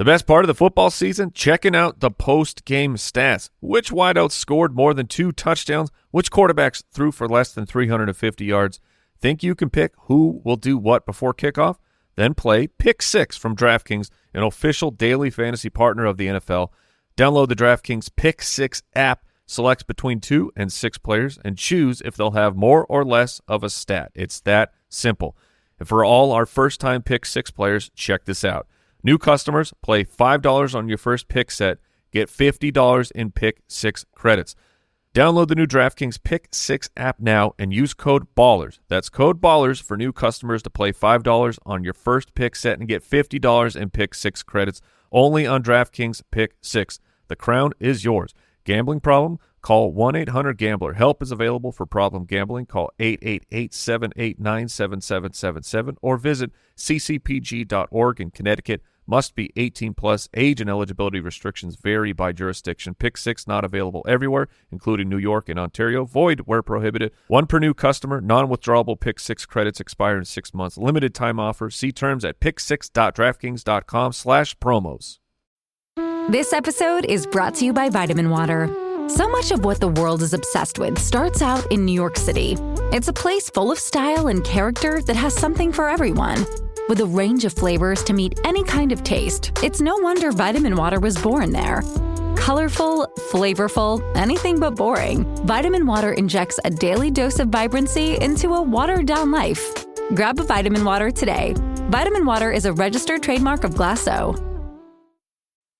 The best part of the football season? Checking out the post-game stats. Which wideouts scored more than 2 touchdowns? Which quarterbacks threw for less than 350 yards? Think you can pick who will do what before kickoff? Then play Pick 6 from DraftKings, an official daily fantasy partner of the NFL. Download the DraftKings Pick 6 app, select between 2 and 6 players, and choose if they'll have more or less of a stat. It's that simple. And for all our first-time Pick 6 players, check this out. New customers, play $5 on your first pick set, get $50 in Pick 6 credits. Download the new DraftKings Pick 6 app now and use code BALLERS. That's code BALLERS for new customers to play $5 on your first pick set and get $50 in Pick 6 credits only on DraftKings Pick 6. The crown is yours. Gambling problem? Call 1-800-GAMBLER. Help is available for problem gambling. Call 888-789-7777 or visit ccpg.org in Connecticut. Must be 18 plus. Age and eligibility restrictions vary by jurisdiction. Pick 6 not available everywhere, including New York and Ontario. Void where prohibited. 1 per new customer. Non-withdrawable Pick 6 credits expire in 6 months. Limited time offer. See terms at pick6.draftkings.com/promos. This episode is brought to you by Vitamin Water. So much of what the world is obsessed with starts out in New York City. It's a place full of style and character that has something for everyone. With a range of flavors to meet any kind of taste, it's no wonder Vitamin Water was born there. Colorful, flavorful, anything but boring, Vitamin Water injects a daily dose of vibrancy into a watered-down life. Grab a Vitamin Water today. Vitamin Water is a registered trademark of Glasso.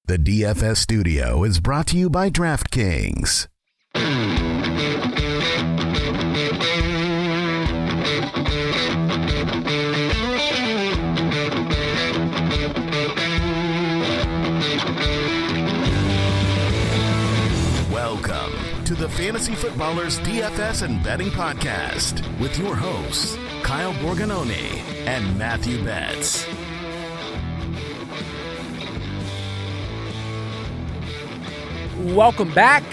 The DFS Studio is brought to you by DraftKings. Welcome to the Fantasy Footballers DFS and Betting Podcast with your hosts, Kyle Borganoni and Matthew Betz. Welcome back.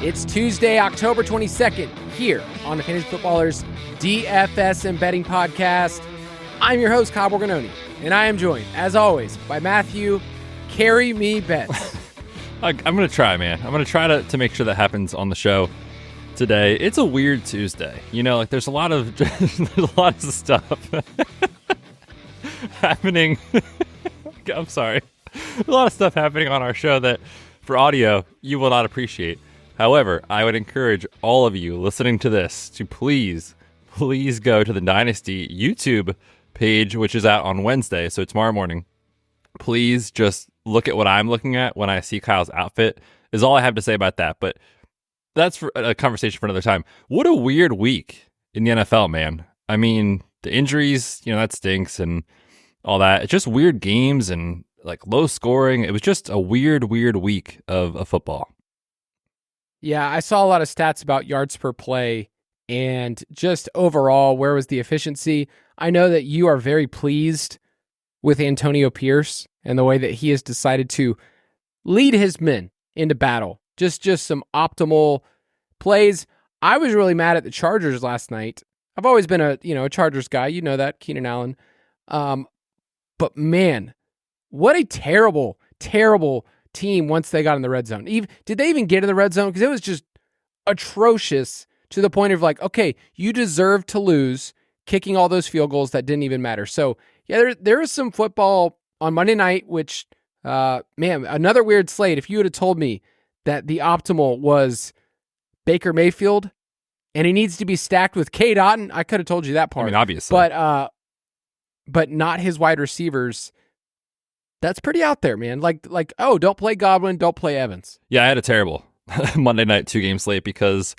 It's Tuesday, October 22nd, here on the Fantasy Footballers DFS and Betting Podcast. I'm your host, Kyle Borganoni, and I am joined, as always, by Matthew Carry Me Betz. I'm going to try, man. I'm going to try to make sure that happens on the show today. It's a weird Tuesday. You know, like there's a lot of stuff happening. I'm sorry. A lot of stuff happening on our show that for audio you will not appreciate. However, I would encourage all of you listening to this to please go to the Dynasty YouTube page, which is out on Wednesday, so tomorrow morning. Please just look at what I'm looking at when I see Kyle's outfit is all I have to say about that. But that's for a conversation for another time. What a weird week in the NFL, man. I mean, the injuries, that stinks and all that. It's just weird games and like low scoring. It was just a weird week of football. Yeah, I saw a lot of stats about yards per play and just overall, where was the efficiency? I know that you are very pleased with Antonio Pierce and the way that he has decided to lead his men into battle. Just some optimal plays. I was really mad at the Chargers last night. I've always been a Chargers guy. You know that, Keenan Allen. But man, what a terrible team once they got in the red zone. Did they even get in the red zone? Because it was just atrocious to the point of like, okay, you deserve to lose kicking all those field goals that didn't even matter. So yeah, there is some football on Monday night, which, man, another weird slate. If you would have told me that the optimal was Baker Mayfield and he needs to be stacked with Cade Otton, I could have told you that part. I mean, obviously. But not his wide receivers. That's pretty out there, man. Like, oh, don't play Godwin, don't play Evans. Yeah, I had a terrible Monday night 2-game slate because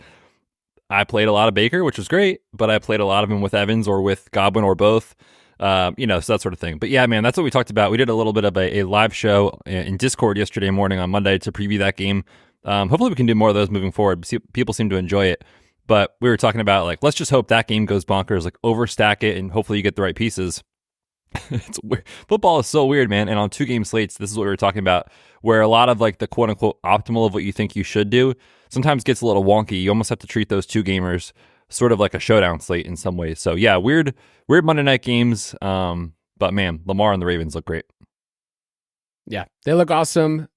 I played a lot of Baker, which was great, but I played a lot of him with Evans or with Godwin or both. So that sort of thing. But yeah, man, that's what we talked about. We did a little bit of a live show in Discord yesterday morning on Monday to preview that game. Hopefully we can do more of those moving forward. People seem to enjoy it. But we were talking about, like, let's just hope that game goes bonkers, like overstack it, and hopefully you get the right pieces. It's weird. Football is so weird, man. And on 2-game slates, this is what we were talking about, where a lot of like the quote unquote optimal of what you think you should do sometimes gets a little wonky. You almost have to treat those 2-gamers sort of like a showdown slate in some ways. So yeah, weird Monday night games. But man, Lamar and the Ravens look great. Yeah, they look awesome.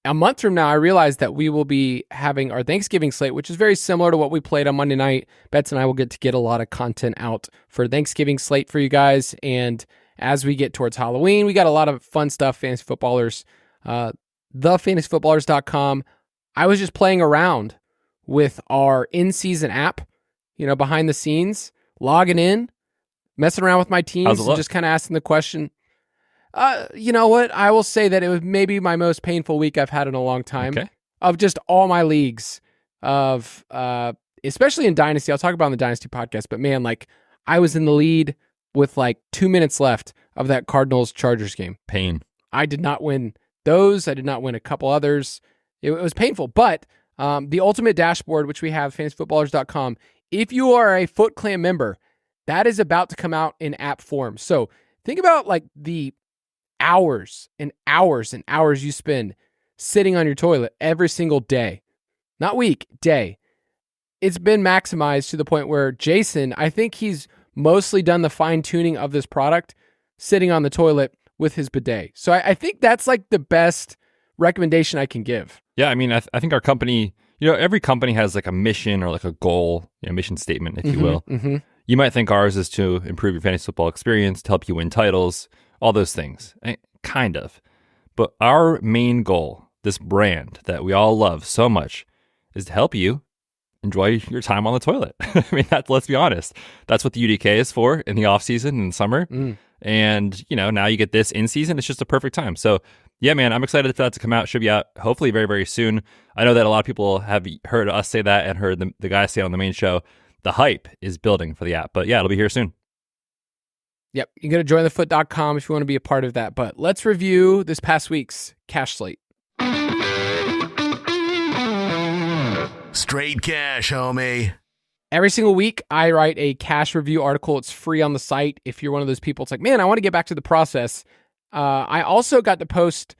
A month from now, I realize that we will be having our Thanksgiving slate, which is very similar to what we played on Monday night. Betz and I will get to get a lot of content out for Thanksgiving slate for you guys. And as we get towards Halloween, we got a lot of fun stuff, Fantasy Footballers. TheFantasyFootballers.com. I was just playing around with our in-season app, behind the scenes, logging in, messing around with my teams, and just kind of asking the question. You know what? I will say that it was maybe my most painful week I've had in a long time of just all my leagues of, especially in Dynasty. I'll talk about it on the Dynasty podcast, but man, I was in the lead with 2 minutes left of that Cardinals-Chargers game. Pain. I did not win those. I did not win a couple others. It was painful, but the ultimate dashboard, which we have, fantasyfootballers.com, if you are a Foot Clan member, that is about to come out in app form. So think about the hours and hours and hours you spend sitting on your toilet every single day, not week, day. It's been maximized to the point where Jason, I think he's mostly done the fine tuning of this product sitting on the toilet with his bidet. So I think that's the best recommendation I can give. Yeah, I mean, I think our company, every company has a mission or a goal, mission statement, if you will. Mm-hmm. You might think ours is to improve your fantasy football experience, to help you win titles, all those things. Kind of. But our main goal, this brand that we all love so much, is to help you enjoy your time on the toilet. I mean, let's be honest. That's what the UDK is for in the off season in the summer. And, now you get this in season. It's just a perfect time. So yeah, man, I'm excited for that to come out. Should be out hopefully very, very soon. I know that a lot of people have heard us say that and heard the guys say on the main show. The hype is building for the app. But yeah, it'll be here soon. Yep. You can go to jointhefoot.com if you want to be a part of that. But let's review this past week's cash slate. Straight cash, homie. Every single week, I write a cash review article. It's free on the site. If you're one of those people, it's man, I want to get back to the process. I also got to post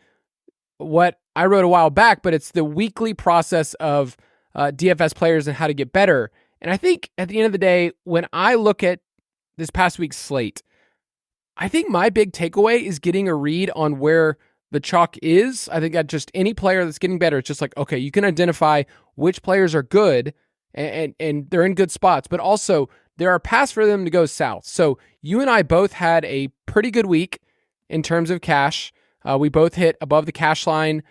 what I wrote a while back, but it's the weekly process of DFS players and how to get better. And I think at the end of the day, when I look at this past week's slate, I think my big takeaway is getting a read on where the chalk is. I think that just any player that's getting better, it's just okay, you can identify which players are good and they're in good spots, but also there are paths for them to go south. So you and I both had a pretty good week in terms of cash. We both hit above the cash line,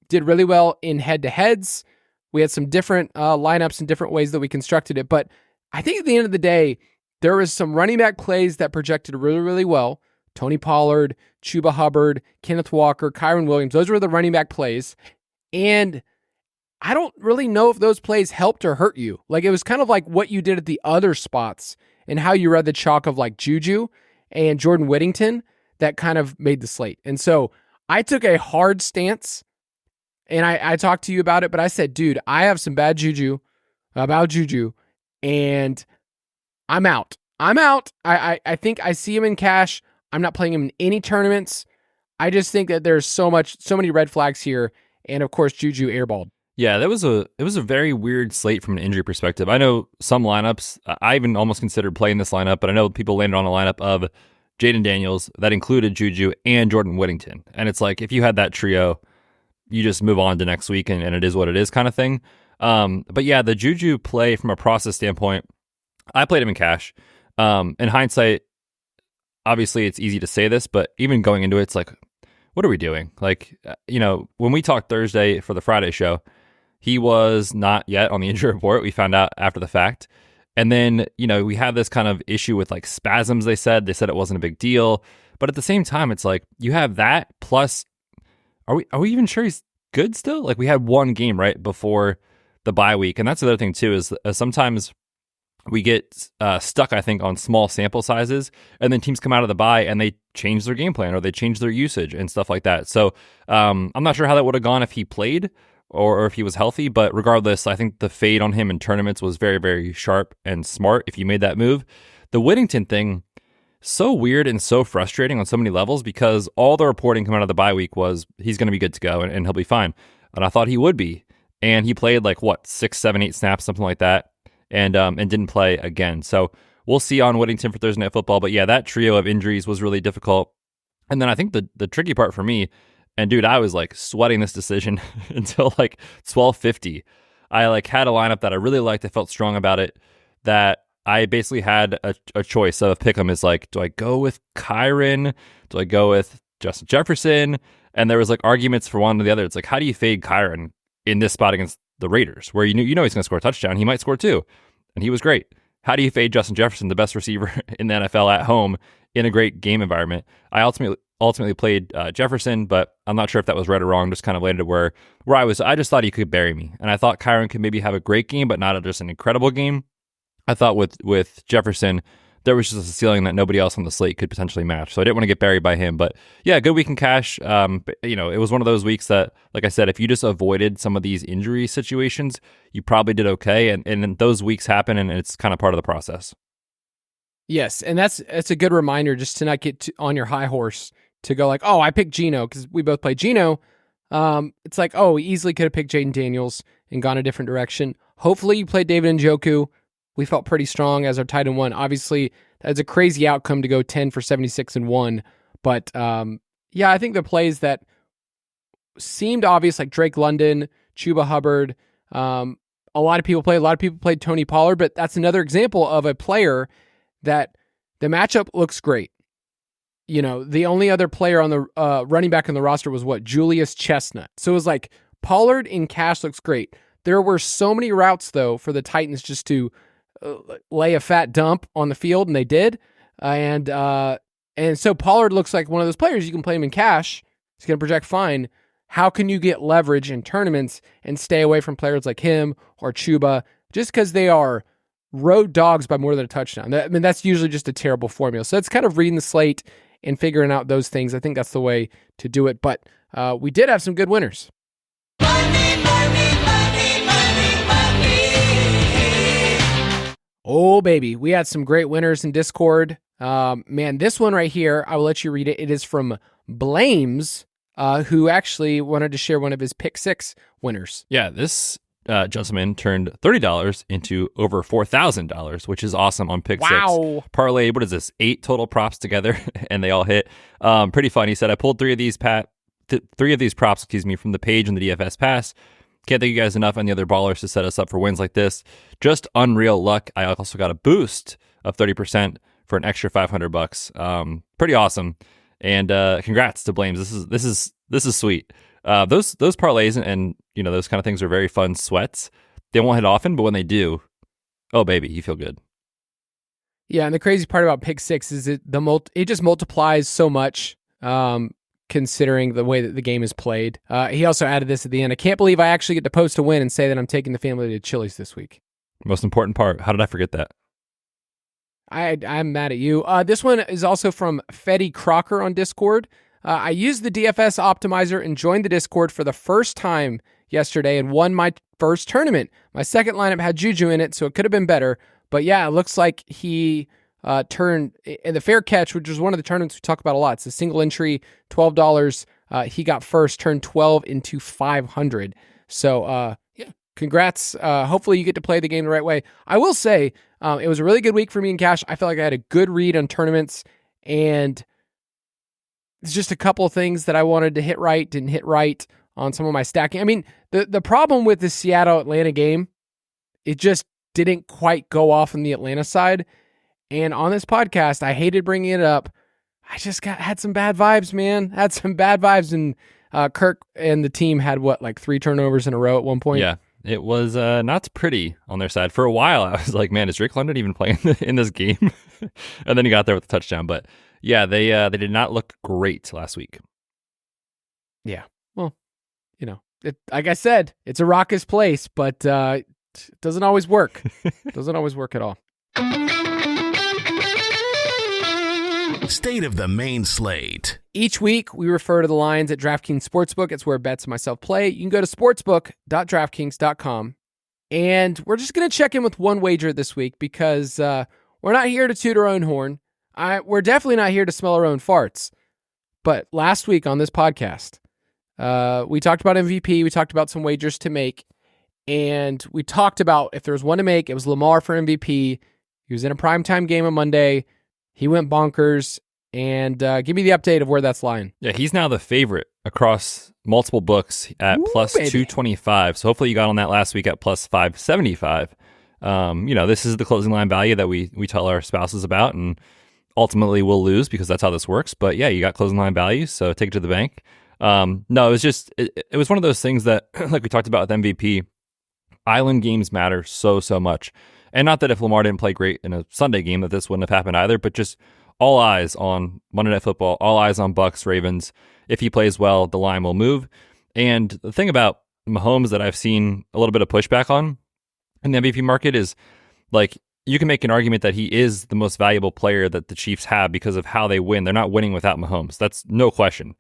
did really well in head-to-heads. We had some different lineups and different ways that we constructed it. But I think at the end of the day, there was some running back plays that projected really, really well. Tony Pollard, Chuba Hubbard, Kenneth Walker, Kyron Williams. Those were the running back plays. And I don't really know if those plays helped or hurt you. It was kind of like what you did at the other spots and how you read the chalk of Juju and Jordan Whittington that kind of made the slate. And so I took a hard stance and I talked to you about it, but I said, dude, I have some bad juju about Juju and I'm out. I think I see him in cash. I'm not playing him in any tournaments. I just think that there's so many red flags here. And of course, Juju airballed. Yeah, it was a very weird slate from an injury perspective. I know some lineups, I even almost considered playing this lineup, but I know people landed on a lineup of Jaden Daniels that included Juju and Jordan Whittington. And it's if you had that trio, you just move on to next week and it is what it is kind of thing. But yeah, the Juju play from a process standpoint, I played him in cash. In hindsight, obviously it's easy to say this, but even going into it, it's what are we doing? When we talked Thursday for the Friday show, he was not yet on the injury report. We found out after the fact. And then, we had this kind of issue with spasms, they said it wasn't a big deal. But at the same time, it's you have that plus, are we even sure he's good still? We had one game right before the bye week. And that's the other thing too, is sometimes we get stuck, I think, on small sample sizes, and then teams come out of the bye and they change their game plan or they change their usage and stuff like that. So I'm not sure how that would have gone if he played or if he was healthy, but regardless, I think the fade on him in tournaments was very, very sharp and smart if you made that move. The Whittington thing, so weird and so frustrating on so many levels because all the reporting coming out of the bye week was he's going to be good to go and he'll be fine. And I thought he would be. And he played 6, 7, 8 snaps, something like that. And didn't play again. So we'll see on Whittington for Thursday Night Football. But yeah, that trio of injuries was really difficult. And then I think the tricky part for me, and dude, I was like sweating this decision until like 12:50. I like had a lineup that I really liked. I felt strong about it, that I basically had a choice of pick'em is like, do I go with Kyren? Do I go with Justin Jefferson? And there was like arguments for one or the other. It's like, how do you fade Kyren in this spot against the Raiders, where you know he's going to score a touchdown? He might score two, and he was great. How do you fade Justin Jefferson, the best receiver in the NFL at home in a great game environment? I ultimately played Jefferson, but I'm not sure if that was right or wrong. Just kind of landed where I was. I just thought he could bury me, and I thought Kyren could maybe have a great game, but not just an incredible game. I thought with Jefferson, there was just a ceiling that nobody else on the slate could potentially match. So I didn't want to get buried by him. But yeah, good week in cash. But, it was one of those weeks that, like I said, if you just avoided some of these injury situations, you probably did okay. And those weeks happen, and it's kind of part of the process. Yes, and that's a good reminder just to not get on your high horse to go like, oh, I picked Geno because we both played Geno. It's like, oh, we easily could have picked Jaden Daniels and gone a different direction. Hopefully you played David Njoku. We felt pretty strong as our tight end one. Obviously, that's a crazy outcome to go 10 for 76 and 1. But yeah, I think the plays that seemed obvious, like Drake London, Chuba Hubbard, a lot of people played Tony Pollard, but that's another example of a player that the matchup looks great. The only other player on the running back on the roster was Julius Chestnut. So it was like Pollard in cash looks great. There were so many routes though for the Titans just to lay a fat dump on the field, and they did. And so Pollard looks like one of those players you can play him in cash. He's going to project fine. How can you get leverage in tournaments and stay away from players like him or Chuba just because they are road dogs by more than a touchdown? That's usually just a terrible formula. So it's kind of reading the slate and figuring out those things. I think that's the way to do it. But we did have some good winners. Oh, baby. We had some great winners in Discord. Man, this one right here, I will let you read it. It is from Blames, who actually wanted to share one of his pick six winners. Yeah, this gentleman turned $30 into over $4,000, which is awesome on pick six. Parlay, what is this? 8 total props together, and they all hit. Pretty fun. He said, I pulled three of these props, from the page in the DFS pass. Can't thank you guys enough and the other ballers to set us up for wins like this. Just unreal luck. I also got a boost of 30% for an extra $500. Pretty awesome. And congrats to Blames. This is sweet. Those parlays and those kind of things are very fun sweats. They won't hit often, but when they do, oh baby, you feel good. Yeah, and the crazy part about pick six is it just multiplies so much. Considering the way that the game is played. He also added this at the end. I can't believe I actually get to post a win and say that I'm taking the family to Chili's this week. Most important part. How did I forget that? I'm mad at you. This one is also from Fetty Crocker on Discord. I used the DFS optimizer and joined the Discord for the first time yesterday and won my first tournament. My second lineup had Juju in it, so it could have been better. But yeah, it looks like he turned in the fair catch, which is one of the tournaments we talk about a lot. It's a single entry, $12. He got first, turned 12 into 500. So yeah, congrats. Hopefully you get to play the game the right way. I will say it was a really good week for me in cash. I felt like I had a good read on tournaments, and it's just a couple of things that I wanted to hit right, didn't hit right on some of my stacking. I mean, the problem with the Seattle-Atlanta game, it just didn't quite go off on the Atlanta side. And on this podcast, I hated bringing it up. I just had some bad vibes, man. Had some bad vibes, and Kirk and the team had 3 turnovers in a row at one point. Yeah, it was not pretty on their side. For a while, I was like, man, is Drake London even playing in this game? And then he got there with the touchdown. But yeah, they did not look great last week. Yeah, well, like I said, it's a raucous place, but it doesn't always work. Doesn't always work at all. State of the main slate. Each week, we refer to the lines at DraftKings Sportsbook. It's where Betz and myself play. You can go to sportsbook.draftkings.com. And we're just going to check in with one wager this week because we're not here to toot our own horn. We're definitely not here to smell our own farts. But last week on this podcast, we talked about MVP. We talked about some wagers to make. And we talked about if there was one to make, it was Lamar for MVP. He was in a primetime game on Monday. He went bonkers. And give me the update of where that's lying. Yeah, he's now the favorite across multiple books at plus 225. So hopefully you got on that last week at plus 575. This is the closing line value that we tell our spouses about, and ultimately we'll lose because that's how this works. But yeah, you got closing line value, so take it to the bank. No, it was just it was one of those things that, like we talked about with MVP, island games matter so much. And not that if Lamar didn't play great in a Sunday game that this wouldn't have happened either, but just all eyes on Monday Night Football, all eyes on Bucks, Ravens. If he plays well, the line will move. And the thing about Mahomes that I've seen a little bit of pushback on in the MVP market is, like, you can make an argument that he is the most valuable player that the Chiefs have because of how they win. They're not winning without Mahomes. That's no question.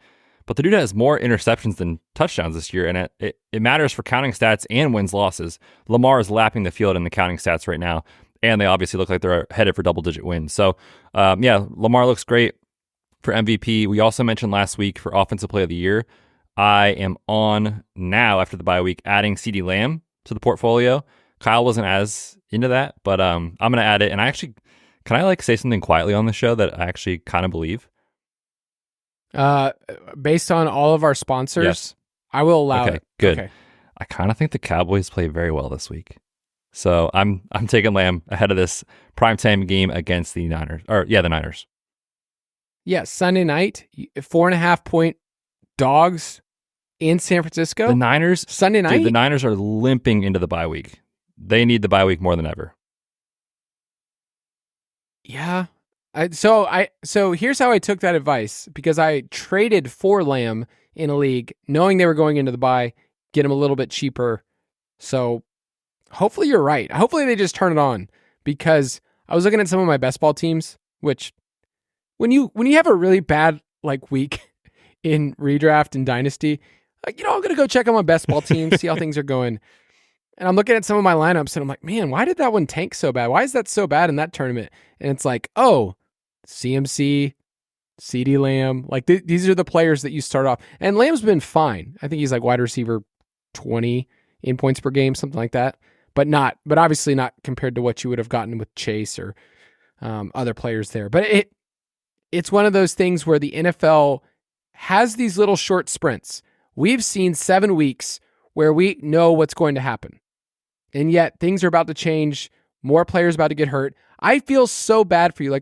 But the dude has more interceptions than touchdowns this year, and it matters for counting stats and wins-losses. Lamar is lapping the field in the counting stats right now, and they obviously look like they're headed for double-digit wins. So, Lamar looks great for MVP. We also mentioned last week for Offensive Player of the Year, I am on now after the bye week adding CeeDee Lamb to the portfolio. Kyle wasn't as into that, but I'm going to add it. And can I say something quietly on the show that I actually kind of believe? Based on all of our sponsors, yes. I will allow it. Good. Okay. I kind of think the Cowboys play very well this week. So I'm taking Lamb ahead of this primetime game against the Niners. The Niners. Yeah, Sunday night, 4.5 point dogs in San Francisco. The Niners, Sunday night? Dude, the Niners are limping into the bye week. They need the bye week more than ever. Yeah. So here's how I took that advice, because I traded for Lamb in a league knowing they were going into the bye, get him a little bit cheaper. So hopefully you're right. Hopefully they just turn it on, because I was looking at some of my best ball teams, which when you have a really bad week in redraft and dynasty, I'm going to go check on my best ball team, see how things are going. And I'm looking at some of my lineups and I'm like, man, why did that one tank so bad? Why is that so bad in that tournament? And it's like, oh, CMC, CeeDee Lamb, these are the players that you start off. And Lamb's been fine. I think he's wide receiver 20 in points per game, something like that. But obviously not compared to what you would have gotten with Chase or other players there. But it's one of those things where the NFL has these little short sprints. We've seen 7 weeks where we know what's going to happen. And yet things are about to change. More players about to get hurt. I feel so bad for you.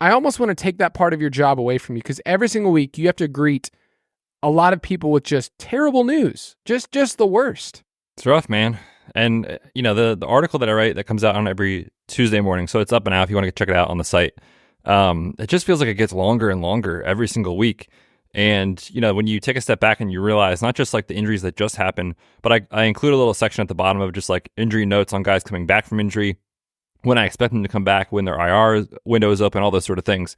I almost want to take that part of your job away from you, because every single week you have to greet a lot of people with just terrible news. Just the worst. It's rough, man. And the article that I write that comes out on every Tuesday morning, so it's up and out if you want to check it out on the site. It just feels like it gets longer and longer every single week. And, when you take a step back and you realize not just the injuries that just happened, but I include a little section at the bottom of just injury notes on guys coming back from injury, when I expect them to come back, when their IR window is open, all those sort of things.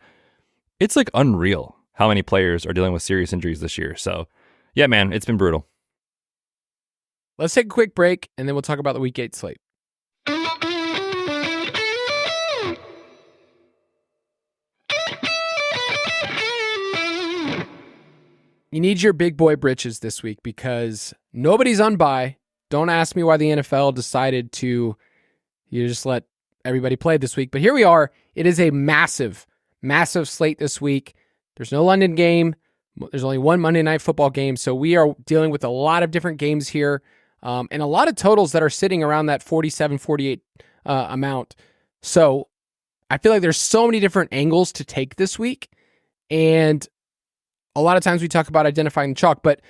It's unreal how many players are dealing with serious injuries this year. So, yeah, man, it's been brutal. Let's take a quick break, and then we'll talk about the Week 8 slate. You need your big boy britches this week, because nobody's on bye. Don't ask me why the NFL decided to just let everybody play this week. But here we are. It is a massive, massive slate this week. There's no London game. There's only one Monday Night Football game. So we are dealing with a lot of different games here, and a lot of totals that are sitting around that 47, 48 amount. So I feel like there's so many different angles to take this week. And a lot of times we talk about identifying the chalk, but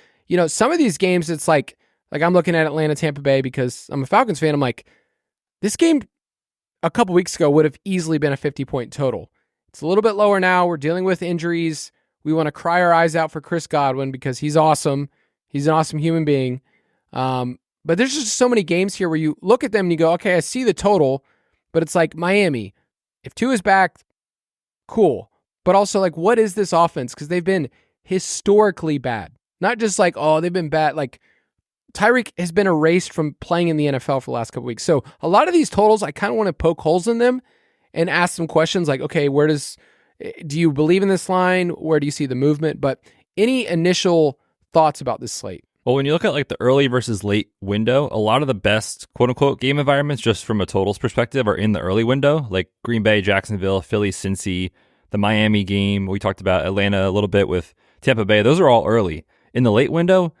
some of these games, it's like I'm looking at Atlanta, Tampa Bay, because I'm a Falcons fan. I'm like, this game a couple weeks ago would have easily been a 50-point total. It's a little bit lower now. We're dealing with injuries. We want to cry our eyes out for Chris Godwin because he's awesome. He's an awesome human being. But there's just so many games here where you look at them and you go, okay, I see the total, but it's like Miami. If Tua is back, cool. But also, what is this offense? Because they've been historically bad. Not just they've been bad. Tyreek has been erased from playing in the NFL for the last couple weeks. So a lot of these totals, I kind of want to poke holes in them and ask some questions okay, do you believe in this line? Where do you see the movement? But any initial thoughts about this slate? Well, when you look at the early versus late window, a lot of the best quote unquote game environments, just from a totals perspective, are in the early window, like Green Bay, Jacksonville, Philly, Cincy, the Miami game. We talked about Atlanta a little bit with Tampa Bay. Those are all early. In the late window,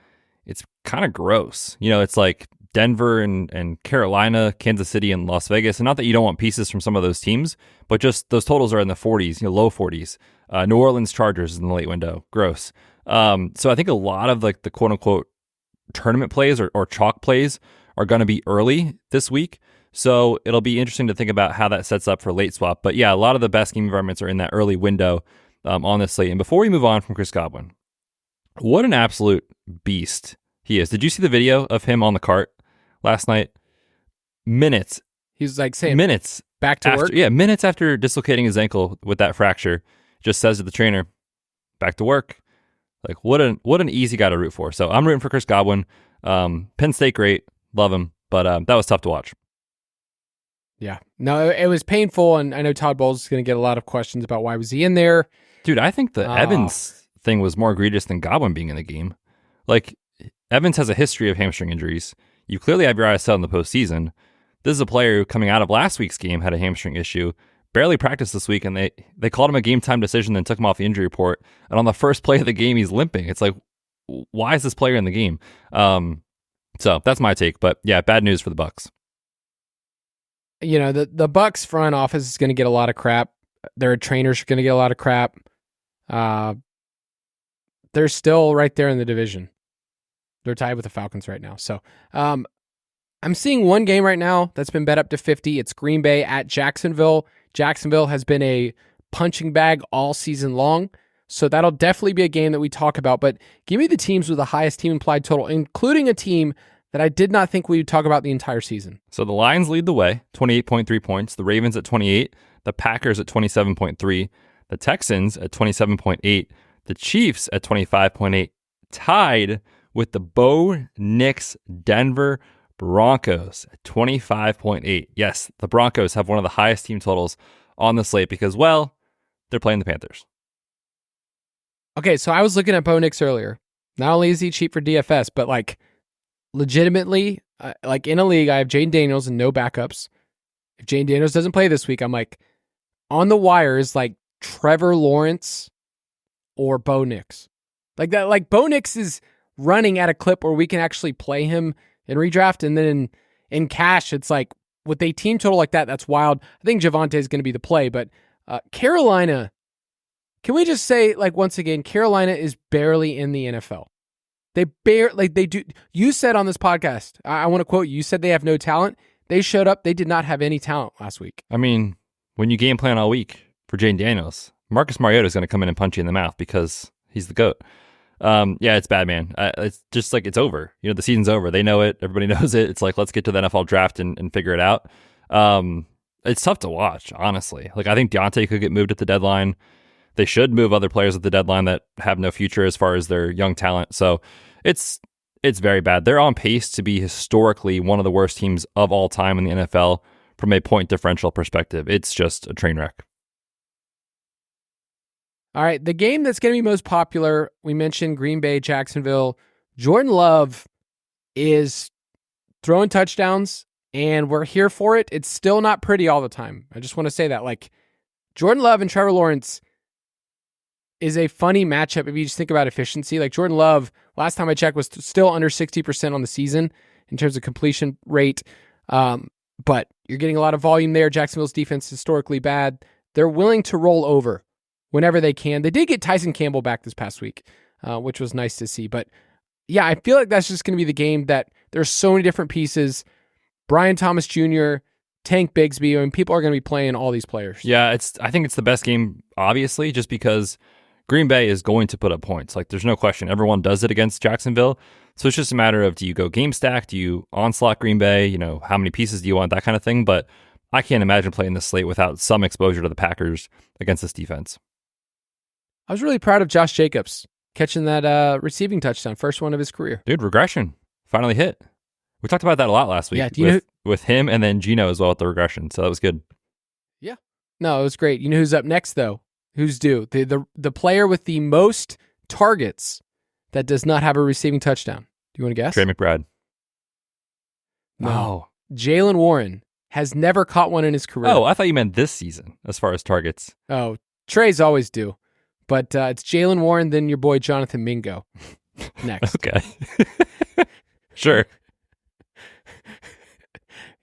it's kind of gross. It's like Denver and Carolina, Kansas City, and Las Vegas. And not that you don't want pieces from some of those teams, but just those totals are in the 40s, low 40s. New Orleans Chargers is in the late window. Gross. So I think a lot of like the quote unquote tournament plays or chalk plays are going to be early this week. So it'll be interesting to think about how that sets up for late swap. But yeah, a lot of the best game environments are in that early window on this slate. And before we move on from Chris Godwin, what an absolute beast he is. Did you see the video of him on the cart last night? Minutes. He's like saying minutes back to work. Yeah, minutes after dislocating his ankle with that fracture, just says to the trainer, back to work. Like what an easy guy to root for. So I'm rooting for Chris Godwin. Penn State, great, love him, but that was tough to watch. Yeah, no, it was painful, and I know Todd Bowles is going to get a lot of questions about why was he in there. Dude, I think the Evans thing was more egregious than Godwin being in the game. Like Evans has a history of hamstring injuries. You clearly have your eyes set on the postseason. This is a player who, coming out of last week's game, had a hamstring issue. Barely practiced this week, and they called him a game-time decision, then took him off the injury report. And on the first play of the game, he's limping. It's like, why is this player in the game? So that's my take. But yeah, bad news for the Bucs. The Bucs front office is going to get a lot of crap. Their trainers are going to get a lot of crap. They're still right there in the division. They're tied with the Falcons right now. So I'm seeing one game right now that's been bet up to 50. It's Green Bay at Jacksonville. Jacksonville has been a punching bag all season long. So that'll definitely be a game that we talk about. But give me the teams with the highest team implied total, including a team that I did not think we would talk about the entire season. So the Lions lead the way, 28.3 points. The Ravens at 28. The Packers at 27.3. The Texans at 27.8. The Chiefs at 25.8. Tied with the Bo Nix Denver Broncos at 25.8. Yes, the Broncos have one of the highest team totals on the slate because, well, they're playing the Panthers. Okay, so I was looking at Bo Nix earlier. Not only is he cheap for DFS, but like legitimately, like in a league, I have Jaden Daniels and no backups. If Jaden Daniels doesn't play this week, I'm like on the wires, like Trevor Lawrence or Bo Nix. Like that, like Bo Nix is running at a clip where we can actually play him in redraft, and then in cash, it's like with a team total like that, that's wild. I think Javonte is going to be the play, but Carolina, can we just say, like, once again, Carolina is barely in the NFL. They do. You said on this podcast, I want to quote you said they have no talent. They showed up. They did not have any talent last week. I mean, when you game plan all week for Jaden Daniels, Marcus Mariota is going to come in and punch you in the mouth because he's the GOAT. Yeah, it's bad, man. It's just like it's over. The season's over. They know it. Everybody knows it. It's like, let's get to the NFL draft and figure it out. It's tough to watch, honestly. Like, I think Deontay could get moved at the deadline. They should move other players at the deadline that have no future as far as their young talent. So it's very bad. They're on pace to be historically one of the worst teams of all time in the NFL from a point differential perspective. It's just a train wreck. All right, the game that's going to be most popular, we mentioned Green Bay, Jacksonville. Jordan Love is throwing touchdowns, and we're here for it. It's still not pretty all the time. I just want to say that. Like, Jordan Love and Trevor Lawrence is a funny matchup if you just think about efficiency. Like, Jordan Love, last time I checked, was still under 60% on the season in terms of completion rate. But you're getting a lot of volume there. Jacksonville's defense is historically bad. They're willing to roll over whenever they can. They did get Tyson Campbell back this past week, which was nice to see. But yeah, I feel like that's just going to be the game that there's so many different pieces. Brian Thomas Jr., Tank Bigsby, I mean, people are going to be playing all these players. Yeah, I think it's the best game, obviously, just because Green Bay is going to put up points. Like, there's no question. Everyone does it against Jacksonville. So it's just a matter of, do you go game stack? Do you onslaught Green Bay? How many pieces do you want? That kind of thing. But I can't imagine playing this slate without some exposure to the Packers against this defense. I was really proud of Josh Jacobs catching that receiving touchdown, first one of his career. Dude, regression finally hit. We talked about that a lot last week. Yeah, with him and then Gino as well with the regression. So that was good. Yeah. No, it was great. You know who's up next, though? Who's due? The player with the most targets that does not have a receiving touchdown. Do you want to guess? Trey McBride. No. Jalen Warren has never caught one in his career. Oh, I thought you meant this season as far as targets. Oh, Trey's always do. But it's Jalen Warren, then your boy Jonathan Mingo next. Okay. Sure.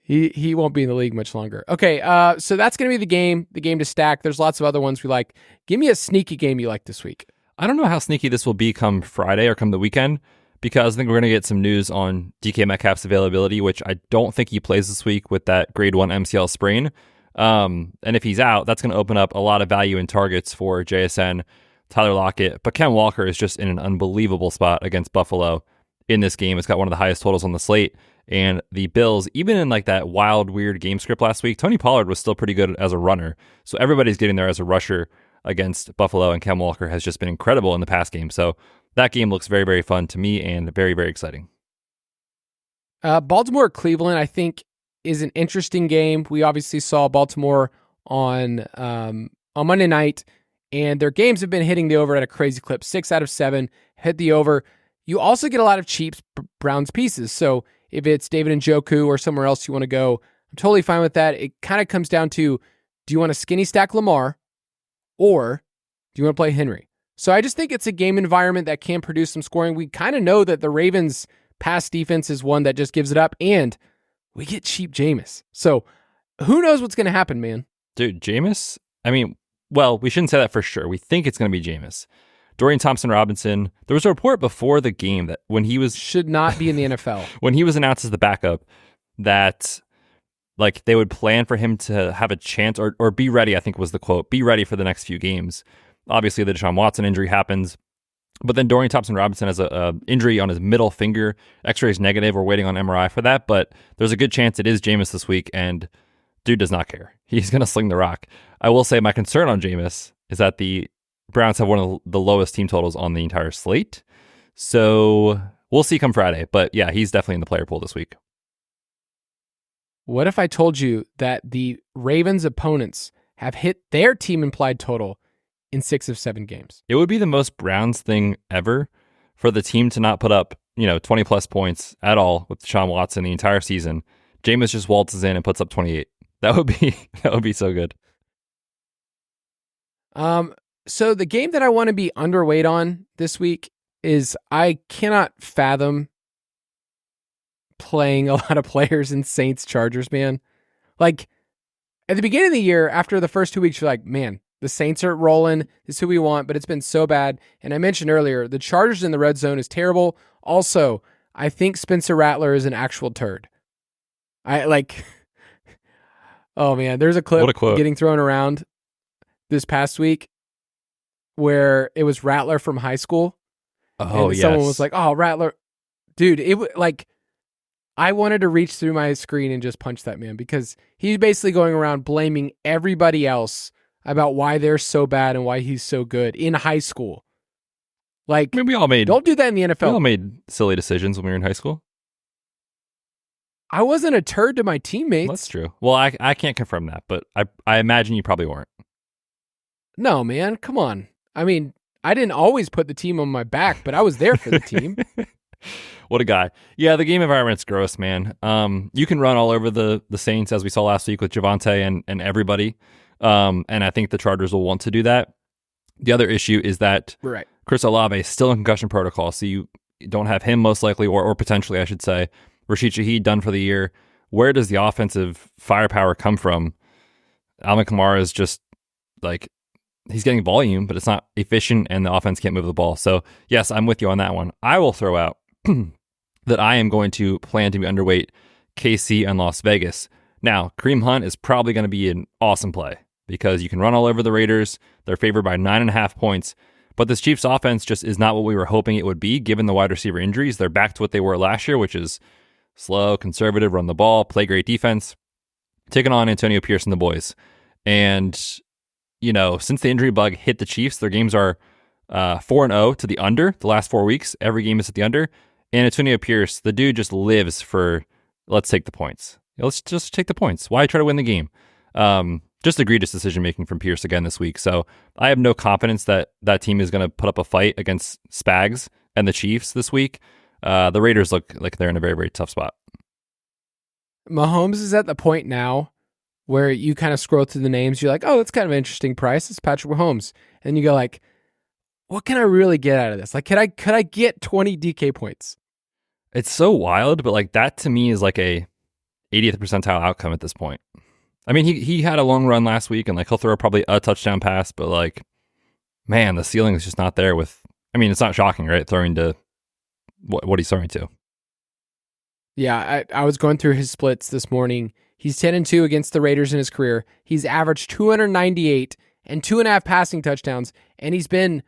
He won't be in the league much longer. Okay, so that's going to be the game to stack. There's lots of other ones we like. Give me a sneaky game you like this week. I don't know how sneaky this will be come Friday or come the weekend, because I think we're going to get some news on DK Metcalf's availability, which I don't think he plays this week with that grade 1 MCL sprain. And if he's out, that's going to open up a lot of value in targets for JSN, Tyler Lockett. But Ken Walker is just in an unbelievable spot against Buffalo in this game. It's got one of the highest totals on the slate. And the Bills, even in like that wild, weird game script last week, Tony Pollard was still pretty good as a runner. So everybody's getting there as a rusher against Buffalo, and Ken Walker has just been incredible in the pass game. So that game looks very, very fun to me and very, very exciting. Baltimore-Cleveland, I think, is an interesting game. We obviously saw Baltimore on Monday night, and their games have been hitting the over at a crazy clip. 6 out of 7 hit the over. You also get a lot of cheap Browns pieces. So if it's David Njoku or somewhere else you want to go, I'm totally fine with that. It kind of comes down to, do you want to skinny stack Lamar or do you want to play Henry? So I just think it's a game environment that can produce some scoring. We kind of know that the Ravens' pass defense is one that just gives it up, and we get cheap Jameis. So who knows what's going to happen, man? Dude, Jameis? I mean, well, we shouldn't say that for sure. We think it's going to be Jameis. Dorian Thompson-Robinson, there was a report before the game that when he was... Should not be in the NFL. When he was announced as the backup, that like they would plan for him to have a chance or be ready, I think was the quote, be ready for the next few games. Obviously, the Deshaun Watson injury happens. But then Dorian Thompson-Robinson has a injury on his middle finger. X-ray is negative. We're waiting on MRI for that. But there's a good chance it is Jameis this week, and dude does not care. He's going to sling the rock. I will say my concern on Jameis is that the Browns have one of the lowest team totals on the entire slate. So we'll see come Friday. But yeah, he's definitely in the player pool this week. What if I told you that the Ravens' opponents have hit their team implied total in 6 of 7 games? It would be the most Browns thing ever for the team to not put up, 20 plus points at all with Deshaun Watson the entire season. Jameis just waltzes in and puts up 28. That would be so good. So the game that I want to be underweight on this week is I cannot fathom playing a lot of players in Saints Chargers, man. Like at the beginning of the year, after the first 2 weeks, you're like, man, the Saints are rolling. This is who we want, but it's been so bad. And I mentioned earlier, the Chargers in the red zone is terrible. Also, I think Spencer Rattler is an actual turd. Oh man, there's a clip getting thrown around this past week where it was Rattler from high school. Oh, and yes. Someone was like, oh, Rattler. Dude, I wanted to reach through my screen and just punch that man because he's basically going around blaming everybody else about why they're so bad and why he's so good in high school. Like, I mean, don't do that in the NFL. We all made silly decisions when we were in high school. I wasn't a turd to my teammates. That's true. Well, I can't confirm that, but I imagine you probably weren't. No, man. Come on. I mean, I didn't always put the team on my back, but I was there for the team. What a guy. Yeah, the game environment's gross, man. You can run all over the Saints, as we saw last week with Javonte and everybody. And I think the Chargers will want to do that. The other issue is that right. Chris Olave is still in concussion protocol, so you don't have him most likely, or potentially, I should say. Rashid Shaheed done for the year. Where does the offensive firepower come from? Alvin Kamara is just like, he's getting volume, but it's not efficient, and the offense can't move the ball. So, yes, I'm with you on that one. I will throw out that I am going to plan to be underweight KC and Las Vegas. Now, Kareem Hunt is probably going to be an awesome play because you can run all over the Raiders. They're favored by 9.5 points. But this Chiefs offense just is not what we were hoping it would be given the wide receiver injuries. They're back to what they were last year, which is slow, conservative, run the ball, play great defense, taking on Antonio Pierce and the boys. And, since the injury bug hit the Chiefs, their games are 4-0 to the under the last 4 weeks. Every game is at the under. And Antonio Pierce, the dude just lives for, let's take the points. Let's just take the points. Why try to win the game? Just egregious decision-making from Pierce again this week. So I have no confidence that that team is going to put up a fight against Spags and the Chiefs this week. The Raiders look like they're in a very, very tough spot. Mahomes is at the point now where you kind of scroll through the names. You're like, oh, that's kind of an interesting price. It's Patrick Mahomes. And you go like, what can I really get out of this? Like, could I get 20 DK points? It's so wild, but like that to me is like a 80th percentile outcome at this point. I mean, he had a long run last week, and like he'll throw probably a touchdown pass, but like, man, the ceiling is just not there with. I mean, it's not shocking, right? Throwing to what he's throwing to. Yeah, I was going through his splits this morning. He's 10-2 against the Raiders in his career. He's averaged 298 and 2.5 passing touchdowns, and he's been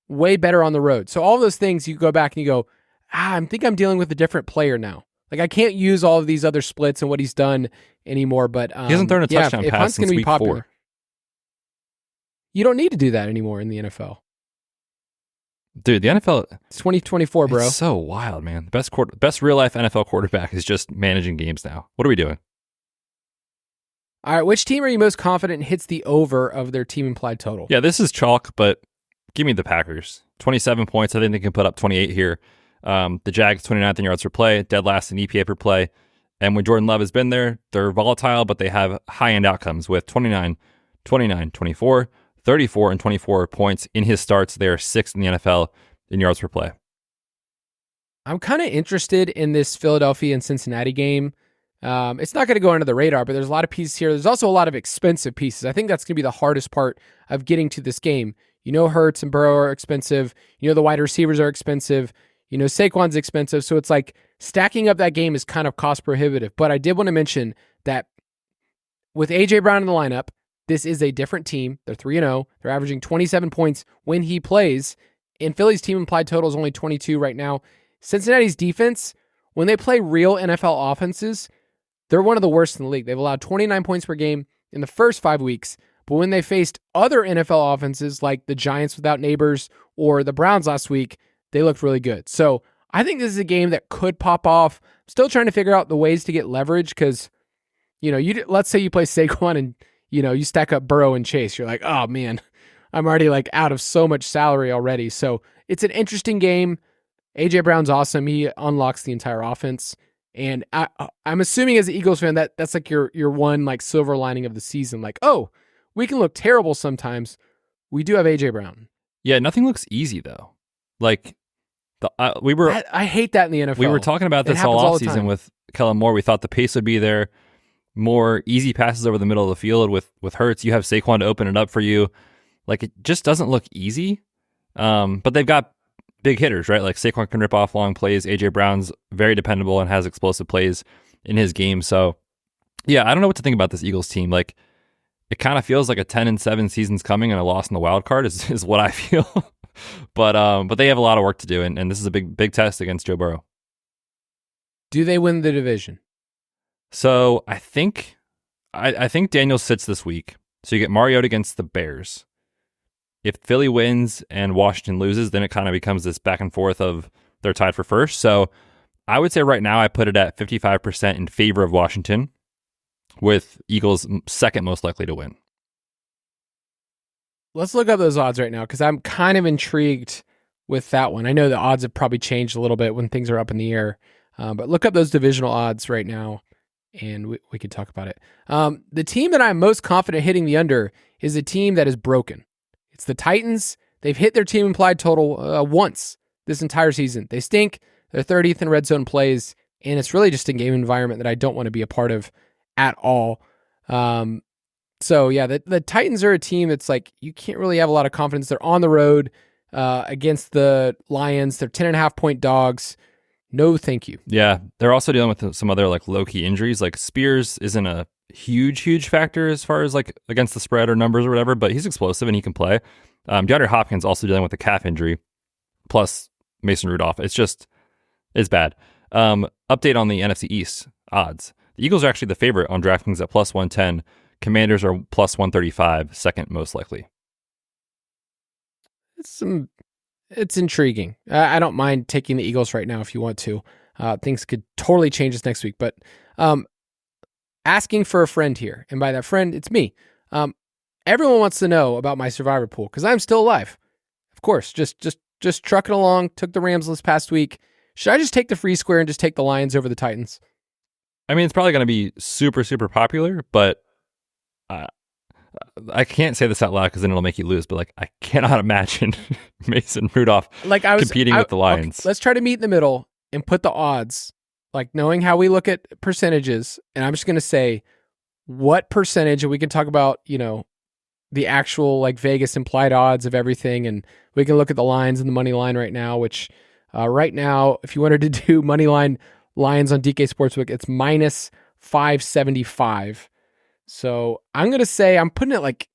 way better on the road. So all of those things, you go back and you go, I think I'm dealing with a different player now. Like, I can't use all of these other splits and what he's done anymore. But he hasn't thrown a touchdown if pass Hunt's since gonna be week popular, 4. You don't need to do that anymore in the NFL. Dude, the NFL, it's 2024, bro. It's so wild, man. The best real life NFL quarterback is just managing games now. What are we doing? All right, which team are you most confident hits the over of their team implied total? Yeah, this is chalk, but give me the Packers. 27 points. I think they can put up 28 here. The Jags 29th in yards per play, dead last in EPA per play. And when Jordan Love has been there, they're volatile, but they have high-end outcomes with 29, 29, 24, 34, and 24 points in his starts. They are 6th in the NFL in yards per play. I'm kind of interested in this Philadelphia and Cincinnati game. It's not going to go under the radar, but there's a lot of pieces here. There's also a lot of expensive pieces. I think that's going to be the hardest part of getting to this game. You know, Hurts and Burrow are expensive. You know, the wide receivers are expensive. You know, Saquon's expensive. So it's like stacking up that game is kind of cost prohibitive. But I did want to mention that with A.J. Brown in the lineup, this is a different team. They're 3-0. They're averaging 27 points when he plays. And Philly's team implied total is only 22 right now. Cincinnati's defense, when they play real NFL offenses, they're one of the worst in the league. They've allowed 29 points per game in the first 5 weeks. But when they faced other NFL offenses like the Giants without Neighbors or the Browns last week, they looked really good. So I think this is a game that could pop off. I'm still trying to figure out the ways to get leverage because, you know, let's say you play Saquon and, you know, you stack up Burrow and Chase. You're like, oh man, I'm already like out of so much salary already. So it's an interesting game. A.J. Brown's awesome. He unlocks the entire offense. And I'm assuming as an Eagles fan that's like your one like silver lining of the season. Like, oh, we can look terrible sometimes. We do have A.J. Brown. Yeah, nothing looks easy though. Like I hate that in the NFL. We were talking about this all offseason with Kellen Moore. We thought the pace would be there. More easy passes over the middle of the field with Hurts. You have Saquon to open it up for you. Like, it just doesn't look easy. But they've got big hitters, right? Like Saquon can rip off long plays. A.J. Brown's very dependable and has explosive plays in his game. So, yeah, I don't know what to think about this Eagles team. Like, it kind of feels like a 10-7 season's coming and a loss in the wild card is what I feel. But they have a lot of work to do, and this is a big test against Joe Burrow. Do they win the division? So I think Daniels sits this week. So you get Mariota against the Bears. If Philly wins and Washington loses, then it kind of becomes this back and forth of they're tied for first. So I would say right now I put it at 55% in favor of Washington, with Eagles second most likely to win. Let's look up those odds right now because I'm kind of intrigued with that one. I know the odds have probably changed a little bit when things are up in the air, but look up those divisional odds right now, and we could talk about it. The team that I'm most confident hitting the under is a team that is broken. It's the Titans. They've hit their team implied total once this entire season. They stink. They're 30th in red zone plays, and it's really just a game environment that I don't want to be a part of at all. So yeah, the Titans are a team that's like, you can't really have a lot of confidence. They're on the road against the Lions. They're 10.5 point dogs. No, thank you. Yeah. They're also dealing with some other like low key injuries. Like Spears isn't a huge factor as far as like against the spread or numbers or whatever, but he's explosive and he can play. DeAndre Hopkins also dealing with a calf injury plus Mason Rudolph. It's bad. Update on the NFC East odds. The Eagles are actually the favorite on DraftKings at plus 110. Commanders are plus 135, second most likely. It's intriguing. I don't mind taking the Eagles right now if you want to. Things could totally change this next week, but asking for a friend here, and by that friend, it's me. Everyone wants to know about my survivor pool because I'm still alive. Of course, just trucking along. Took the Rams this past week. Should I just take the free square and just take the Lions over the Titans? I mean, it's probably going to be super popular, but I can't say this out loud because then it'll make you lose, but like I cannot imagine Mason Rudolph competing with the Lions. Okay, let's try to meet in the middle and put the odds, like knowing how we look at percentages. And I'm just going to say what percentage, and we can talk about, the actual like Vegas implied odds of everything. And we can look at the lines and the money line right now, which right now, if you wanted to do money line Lions on DK Sportsbook, it's minus 575. So I'm going to say I'm putting it like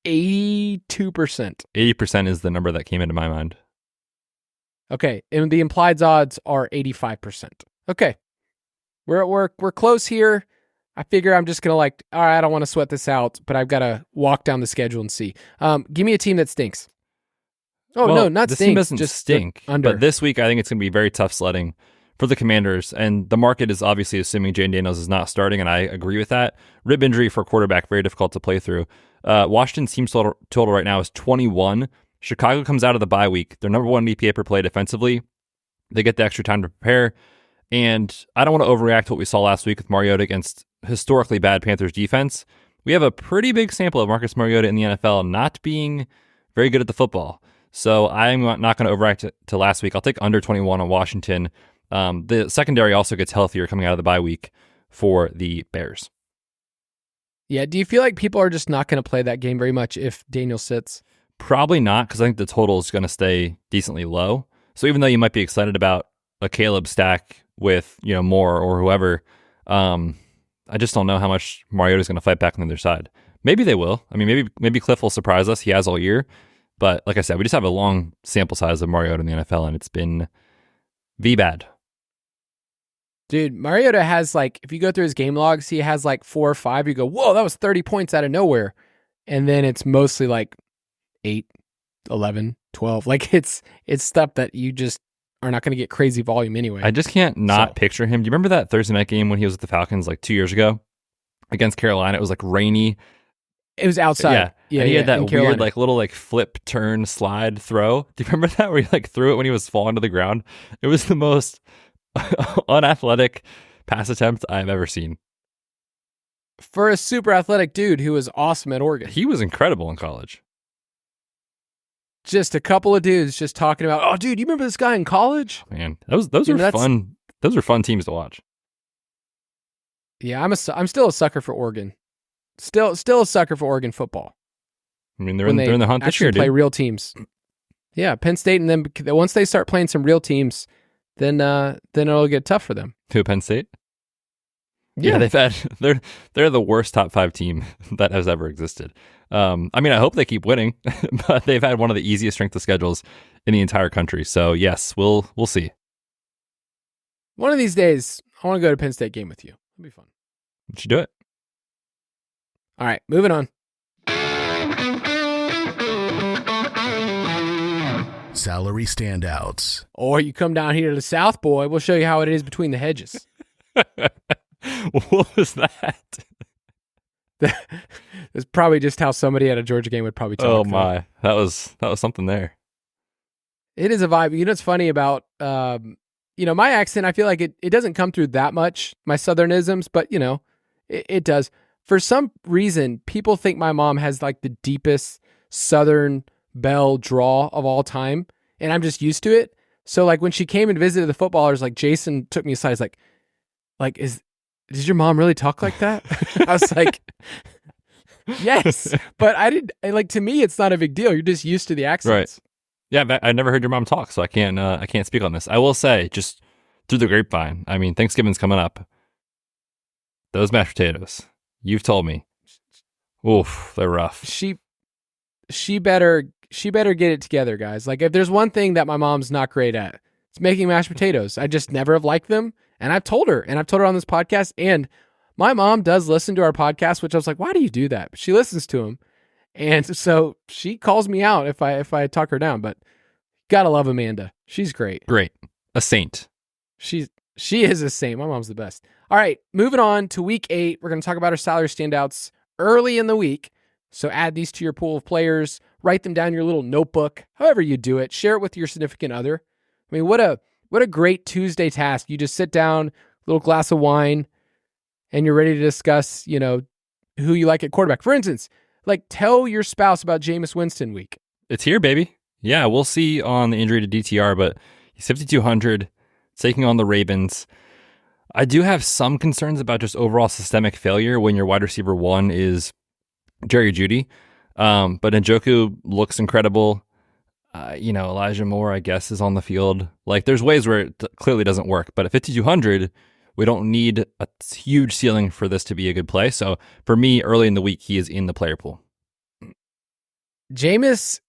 82%. 80% is the number that came into my mind. Okay. And the implied odds are 85%. Okay. We're close here. I figure I'm just going to all right, I don't want to sweat this out, but I've got to walk down the schedule and see. Give me a team that stinks. Oh, well, no, not this stinks. Team doesn't just stink. Under. But this week, I think it's going to be very tough sledding for the Commanders, and the market is obviously assuming Jane Daniels is not starting, and I agree with that. Rib injury for quarterback, very difficult to play through. Washington's team total right now is 21. Chicago comes out of the bye week. They're number one EPA per play defensively. They get the extra time to prepare, and I don't want to overreact to what we saw last week with Mariota against historically bad Panthers defense. We have a pretty big sample of Marcus Mariota in the NFL not being very good at the football. So I'm not going to overreact to last week. I'll take under 21 on Washington. The secondary also gets healthier coming out of the bye week for the Bears. Yeah, do you feel like people are just not going to play that game very much if Daniel sits? Probably not, because I think the total is going to stay decently low. So even though you might be excited about a Caleb stack with Moore or whoever, I just don't know how much Mariota is going to fight back on the other side. Maybe they will. I mean, maybe Cliff will surprise us. He has all year. But like I said, we just have a long sample size of Mariota in the NFL, and it's been bad. Dude, Mariota has if you go through his game logs, he has 4 or 5. You go, whoa, that was 30 points out of nowhere. And then it's mostly 8, 11, 12. It's stuff that you just are not going to get crazy volume anyway. I just can't picture him. Do you remember that Thursday night game when he was with the Falcons 2 years ago against Carolina? It was rainy. It was outside. Yeah. And he had that weird little flip turn slide throw. Do you remember that where he threw it when he was falling to the ground? It was the most unathletic pass attempt I've ever seen. For a super athletic dude who was awesome at Oregon. He was incredible in college. Just a couple of dudes just talking about, oh, dude, you remember this guy in college? Man, those are fun. Those are fun teams to watch. Yeah, I'm still a sucker for Oregon. Still a sucker for Oregon football. I mean, they're in the hunt this year, play real teams. Yeah, Penn State, and then once they start playing some real teams, then it'll get tough for them. To Penn State? Yeah, they're the worst top 5 team that has ever existed. I mean, I hope they keep winning, but they've had one of the easiest strength of schedules in the entire country. So yes, we'll see. One of these days, I want to go to a Penn State game with you. It'll be fun. You should do it. All right, moving on. Salary standouts. Or you come down here to the South, boy. We'll show you how it is between the hedges. What was that? That's probably just how somebody at a Georgia game would probably talk. Oh my, that was something there. It is a vibe. You know what's funny about my accent? I feel like it doesn't come through that much, my Southernisms, but it does. For some reason, people think my mom has the deepest Southern belle drawl of all time, and I'm just used to it. So when she came and visited the footballers, Jason took me aside. He's like, did your mom really talk like that? I was like, yes, but I didn't. To me, it's not a big deal. You're just used to the accents. Right. Yeah, I never heard your mom talk, so I can't speak on this. I will say, just through the grapevine, I mean, Thanksgiving's coming up. Those mashed potatoes, you've told me, oof, they're rough. She better get it together, guys. If there's one thing that my mom's not great at, it's making mashed potatoes. I just never have liked them. And I've told her on this podcast, and my mom does listen to our podcast, which I was like, why do you do that? But she listens to them. And so she calls me out if I talk her down, but gotta love Amanda. She's great. Great. A saint. She is a saint. My mom's the best. All right, moving on to week 8. We're going to talk about our salary standouts early in the week. So add these to your pool of players, write them down in your little notebook, however you do it, share it with your significant other. I mean, what a great Tuesday task. You just sit down, little glass of wine, and you're ready to discuss, who you like at quarterback. For instance, like tell your spouse about Jameis Winston week. It's here, baby. Yeah, we'll see on the injury to DTR, but he's 5,200, taking on the Ravens. I do have some concerns about just overall systemic failure when your wide receiver one is Jerry Jeudy. But Njoku looks incredible. Elijah Moore, I guess, is on the field. Like, there's ways where it clearly doesn't work. But at 5,200, we don't need a huge ceiling for this to be a good play. So for me, early in the week, he is in the player pool. Jameis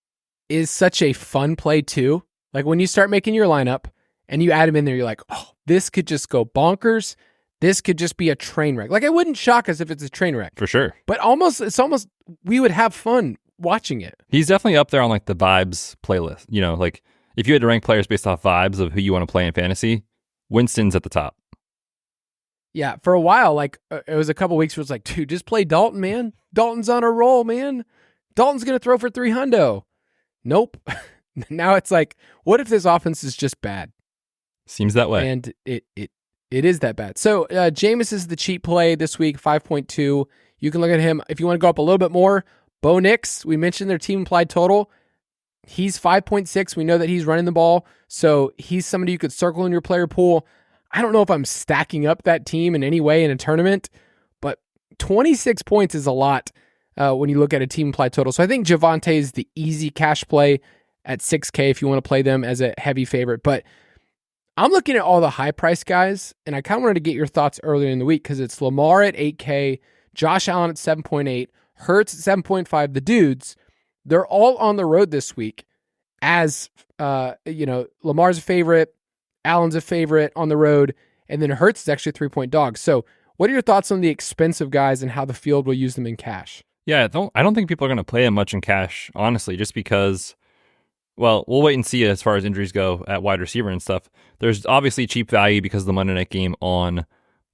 is such a fun play too. Like when you start making your lineup and you add him in there, you're like, oh, this could just go bonkers. This could just be a train wreck. Like it wouldn't shock us if it's a train wreck. For sure. But it's almost, we would have fun watching it. He's definitely up there on like the vibes playlist. Like if you had to rank players based off vibes of who you want to play in fantasy, Winston's at the top. Yeah, for a while, like it was a couple weeks where it's like, dude, just play Dalton, man. Dalton's on a roll, man. Dalton's going to throw for 300. Nope. Now it's like, what if this offense is just bad? Seems that way. And it is that bad. So Jameis is the cheap play this week, 5.2. You can look at him. If you want to go up a little bit more, Bo Nix, we mentioned their team implied total. He's 5.6. We know that he's running the ball. So he's somebody you could circle in your player pool. I don't know if I'm stacking up that team in any way in a tournament, but 26 points is a lot when you look at a team implied total. So I think Javonte is the easy cash play at 6K if you want to play them as a heavy favorite. But I'm looking at all the high price guys, and I kind of wanted to get your thoughts earlier in the week because it's Lamar at 8K, Josh Allen at 7.8, Hurts at 7.5. The dudes, they're all on the road this week as, Lamar's a favorite, Allen's a favorite on the road, and then Hurts is actually a 3-point dog. So what are your thoughts on the expensive guys and how the field will use them in cash? Yeah, I don't think people are going to play him much in cash, honestly, just because, well, we'll wait and see as far as injuries go at wide receiver and stuff. There's obviously cheap value because of the Monday night game on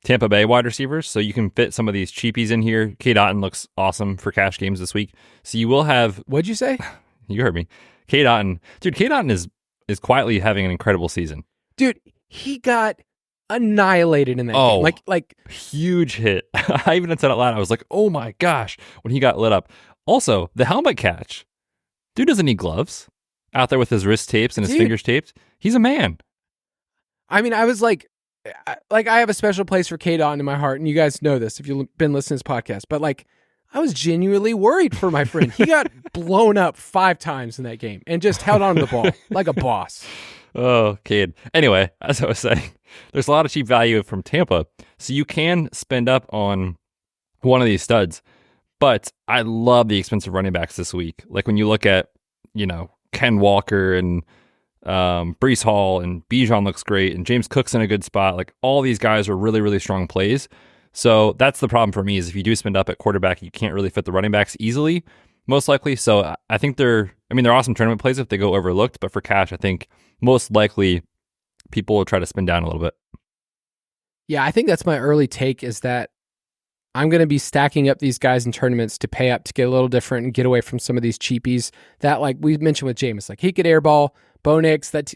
Tampa Bay wide receivers, so you can fit some of these cheapies in here. K. Dotton looks awesome for cash games this week. So you will have... What'd you say? You heard me. K. Dotton. Dude, K. Dotton is quietly having an incredible season. Dude, he got annihilated in that game. Like huge hit. I even said it out loud. I was like, oh my gosh, when he got lit up. Also, the helmet catch. Dude doesn't need gloves. Out there with his wrist tapes and his fingers taped. He's a man. I mean, I was like I have a special place for K-Dot in my heart, and you guys know this if you've been listening to this podcast, but like I was genuinely worried for my friend. He got blown up 5 times in that game and just held on to the ball like a boss. Oh, kid. Anyway, as I was saying, there's a lot of cheap value from Tampa, so you can spend up on one of these studs, but I love the expensive running backs this week. Like when you look at, Ken Walker and Breece Hall and Bijan looks great and James Cook's in a good spot. Like all these guys are really, really strong plays. So that's the problem for me is if you do spend up at quarterback, you can't really fit the running backs easily, most likely. So I think they're awesome tournament plays if they go overlooked, but for cash, I think most likely people will try to spin down a little bit. Yeah, I think that's my early take is that I'm going to be stacking up these guys in tournaments to pay up to get a little different and get away from some of these cheapies that, like we mentioned with Jameis, like he could airball, Bo Nix, that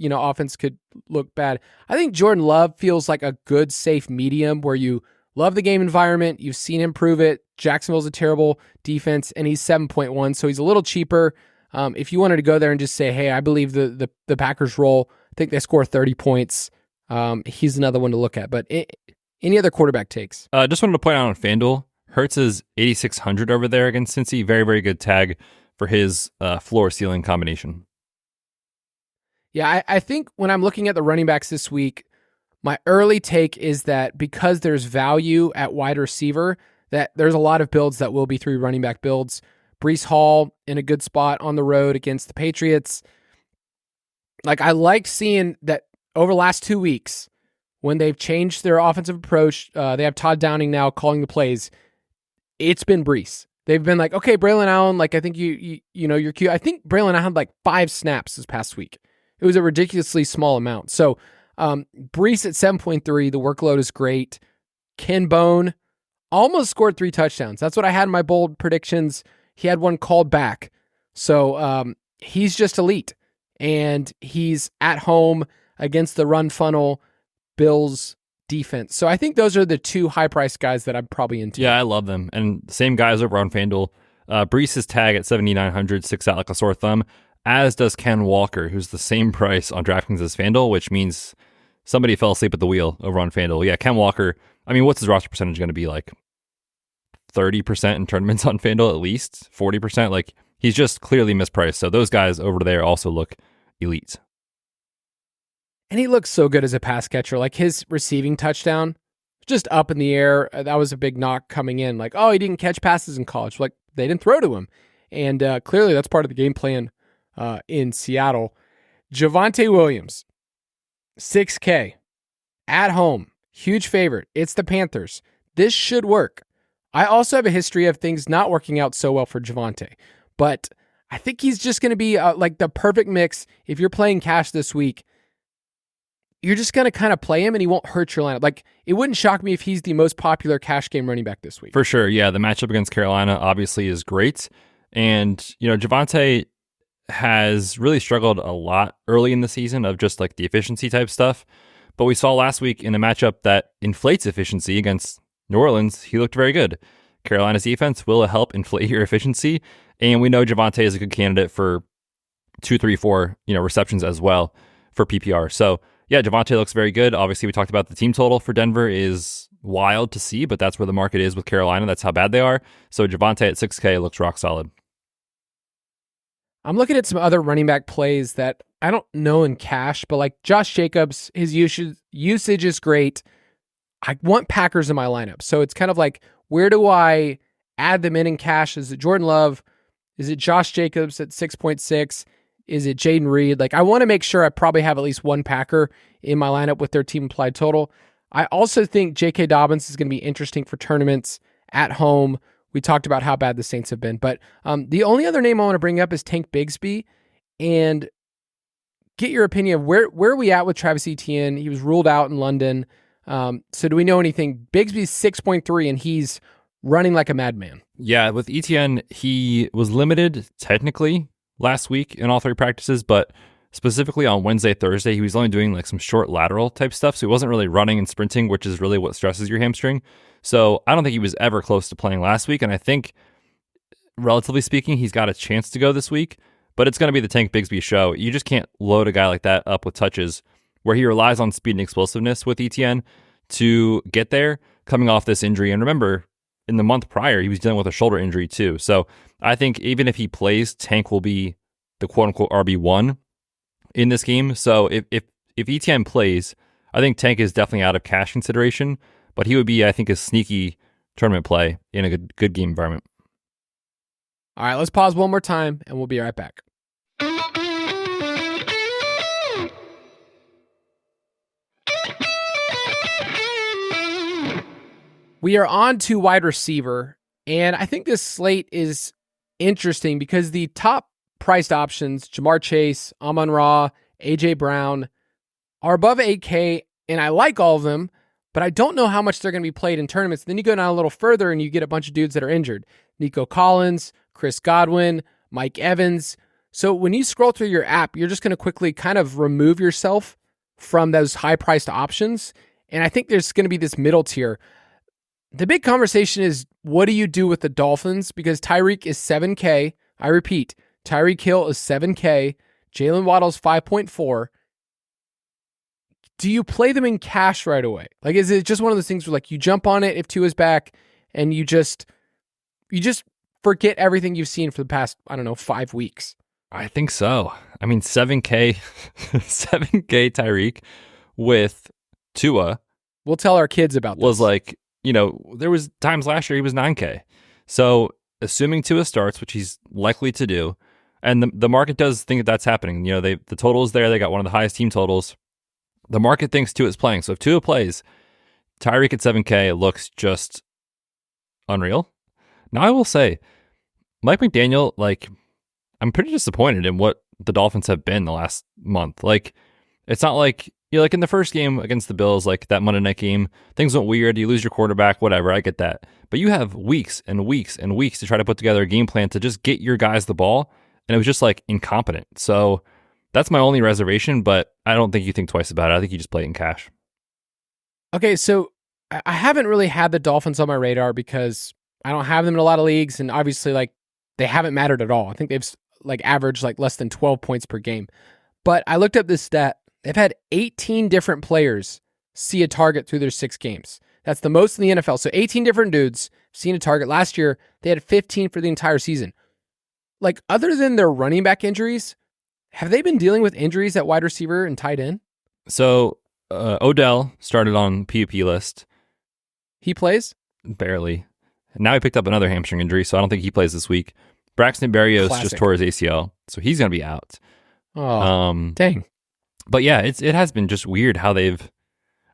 offense could look bad. I think Jordan Love feels like a good, safe medium where you love the game environment. You've seen him prove it. Jacksonville's a terrible defense, and he's 7.1, so he's a little cheaper. If you wanted to go there and just say, hey, I believe the Packers roll, I think they score 30 points. He's another one to look at. But any other quarterback takes? Just wanted to point out on FanDuel, Hurts is 8,600 over there against Cincy. Very, very good tag for his floor-ceiling combination. Yeah, I think when I'm looking at the running backs this week, my early take is that because there's value at wide receiver, that there's a lot of builds that will be 3 running back builds. Breece Hall in a good spot on the road against the Patriots. Like I like seeing that over the last 2 weeks, when they've changed their offensive approach, they have Todd Downing now calling the plays. It's been Breece. They've been like, okay, Braylon Allen, like I think you're cute. I think Braylon Allen had like 5 snaps this past week. It was a ridiculously small amount. So Breece at 7.3, the workload is great. Ken Bone almost scored 3 touchdowns. That's what I had in my bold predictions. He had one called back. So he's just elite. And he's at home against the run funnel Bills defense. So I think those are the two high-priced guys that I'm probably into. Yeah, I love them. And same guys over on FanDuel. Brees' tag at 7,900 sticks out like a sore thumb, as does Ken Walker, who's the same price on DraftKings as FanDuel, which means somebody fell asleep at the wheel over on FanDuel. Yeah, Ken Walker, I mean, what's his roster percentage going to be like? 30% in tournaments on FanDuel at least? 40%? Like, he's just clearly mispriced. So those guys over there also look elite. And he looks so good as a pass catcher. Like his receiving touchdown, just up in the air. That was a big knock coming in. Like, oh, he didn't catch passes in college. Like, they didn't throw to him. And clearly that's part of the game plan in Seattle. Javonte Williams, 6K, at home, huge favorite. It's the Panthers. This should work. I also have a history of things not working out so well for Javonte, but I think he's just going to be like the perfect mix. If you're playing cash this week, you're just going to kind of play him and he won't hurt your lineup. Like, it wouldn't shock me if he's the most popular cash game running back this week. For sure. Yeah. The matchup against Carolina obviously is great. And, Javonte has really struggled a lot early in the season of just like the efficiency type stuff. But we saw last week in a matchup that inflates efficiency against New Orleans, he looked very good. Carolina's defense will help inflate your efficiency. And we know Javonte is a good candidate for 2, 3, 4, receptions as well for PPR. So yeah, Javonte looks very good. Obviously, we talked about the team total for Denver is wild to see, but that's where the market is with Carolina. That's how bad they are. So Javonte at 6K looks rock solid. I'm looking at some other running back plays that I don't know in cash, but like Josh Jacobs, his usage is great. I want Packers in my lineup. So it's kind of like, where do I add them in cash? Is it Jordan Love? Is it Josh Jacobs at 6.6? Is it Jaden Reed? Like, I want to make sure I probably have at least one Packer in my lineup with their team applied total. I also think J.K. Dobbins is going to be interesting for tournaments at home. We talked about how bad the Saints have been. But the only other name I want to bring up is Tank Bigsby, and get your opinion of where are we at with Travis Etienne? He was ruled out in London. So do we know anything? Bigsby's 6.3, and he's running like a madman. Yeah, with Etienne, he was limited technically last week in all 3 practices, but specifically on Wednesday, Thursday, he was only doing like some short lateral type stuff. So he wasn't really running and sprinting, which is really what stresses your hamstring. So I don't think he was ever close to playing last week. And I think, relatively speaking, he's got a chance to go this week, but it's going to be the Tank Bigsby show. You just can't load a guy like that up with touches where he relies on speed and explosiveness with Etienne to get there coming off this injury. And remember, in the month prior, he was dealing with a shoulder injury too. So I think even if he plays, Tank will be the quote-unquote RB1 in this game. So if Etienne plays, I think Tank is definitely out of cash consideration, but he would be, I think, a sneaky tournament play in a good game environment. All right, let's pause one more time, and we'll be right back. We are on to wide receiver, and I think this slate is interesting because the top priced options, Jamar Chase, Amon-Ra, A.J. Brown, are above 8K, and I like all of them, but I don't know how much they're going to be played in tournaments. Then you go down a little further, and you get a bunch of dudes that are injured. Nico Collins, Chris Godwin, Mike Evans. So when you scroll through your app, you're just going to quickly kind of remove yourself from those high-priced options, and I think there's going to be this middle tier. The big conversation is, what do you do with the Dolphins? Because Tyreek is 7K. I repeat, Tyreek Hill is 7K. Jalen Waddle's 5.4. Do you play them in cash right away? Like, is it just one of those things where like you jump on it if Tua's back and you just forget everything you've seen for the past, 5 weeks? I think so. I mean, 7K Tyreek with Tua. We'll tell our kids about this. Was like, there was times last year he was 9K. So assuming Tua starts, which he's likely to do, and the market does think that that's happening. The total is there. They got one of the highest team totals. The market thinks Tua is playing. So if Tua plays, Tyreek at 7K looks just unreal. Now I will say, Mike McDaniel, I'm pretty disappointed in what the Dolphins have been the last month. It's not like, like in the first game against the Bills, like that Monday night game, things went weird. You lose your quarterback, whatever. I get that. But you have weeks and weeks and weeks to try to put together a game plan to just get your guys the ball. And it was just incompetent. So that's my only reservation, but I don't think you think twice about it. I think you just play it in cash. Okay, so I haven't really had the Dolphins on my radar because I don't have them in a lot of leagues, and obviously, like, they haven't mattered at all. I think they've like averaged like less than 12 points per game. But I looked up this stat. They've had 18 different players see a target through their 6 games. That's the most in the NFL. So 18 different dudes seen a target. Last year, they had 15 for the entire season. Like, other than their running back injuries, have they been dealing with injuries at wide receiver and tight end? So Odell started on PUP list. He plays? Barely. Now he picked up another hamstring injury, so I don't think he plays this week. Braxton Berrios just tore his ACL, so he's going to be out. Oh, dang. But yeah, it has been just weird how they've.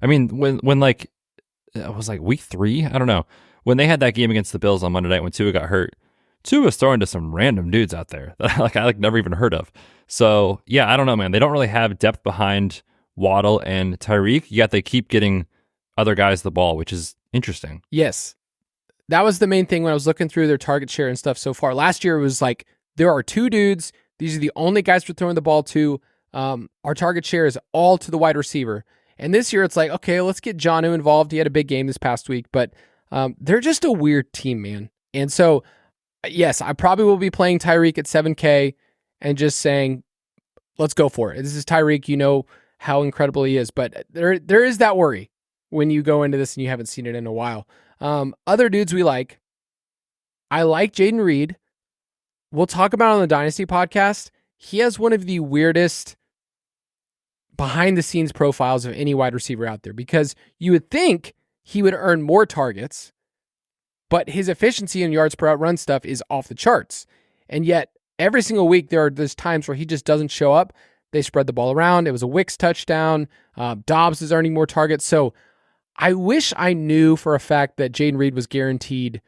I mean, when like it was like week 3, I don't know, when they had that game against the Bills on Monday night when Tua got hurt. Tua was throwing to some random dudes out there that I never even heard of. So yeah, I don't know, man. They don't really have depth behind Waddle and Tyreek, yet they keep getting other guys the ball, which is interesting. Yes. That was the main thing when I was looking through their target share and stuff so far. Last year, it was like, there are 2 dudes. These are the only guys we're throwing the ball to. Our target share is all to the wide receiver. And this year, it's like, okay, let's get Jonnu involved. He had a big game this past week, but they're just a weird team, man. And so, yes, I probably will be playing Tyreek at 7K and just saying, let's go for it. This is Tyreek. You know how incredible he is. But there is that worry when you go into this and you haven't seen it in a while. Other dudes we like. I like Jaden Reed. We'll talk about it on the Dynasty podcast. He has one of the weirdest behind the scenes profiles of any wide receiver out there, because you would think he would earn more targets, but his efficiency in yards per out run stuff is off the charts. And yet every single week there's times where he just doesn't show up. They spread the ball around. It was a Wicks touchdown. Dobbs is earning more targets. So I wish I knew for a fact that Jaden Reed was guaranteed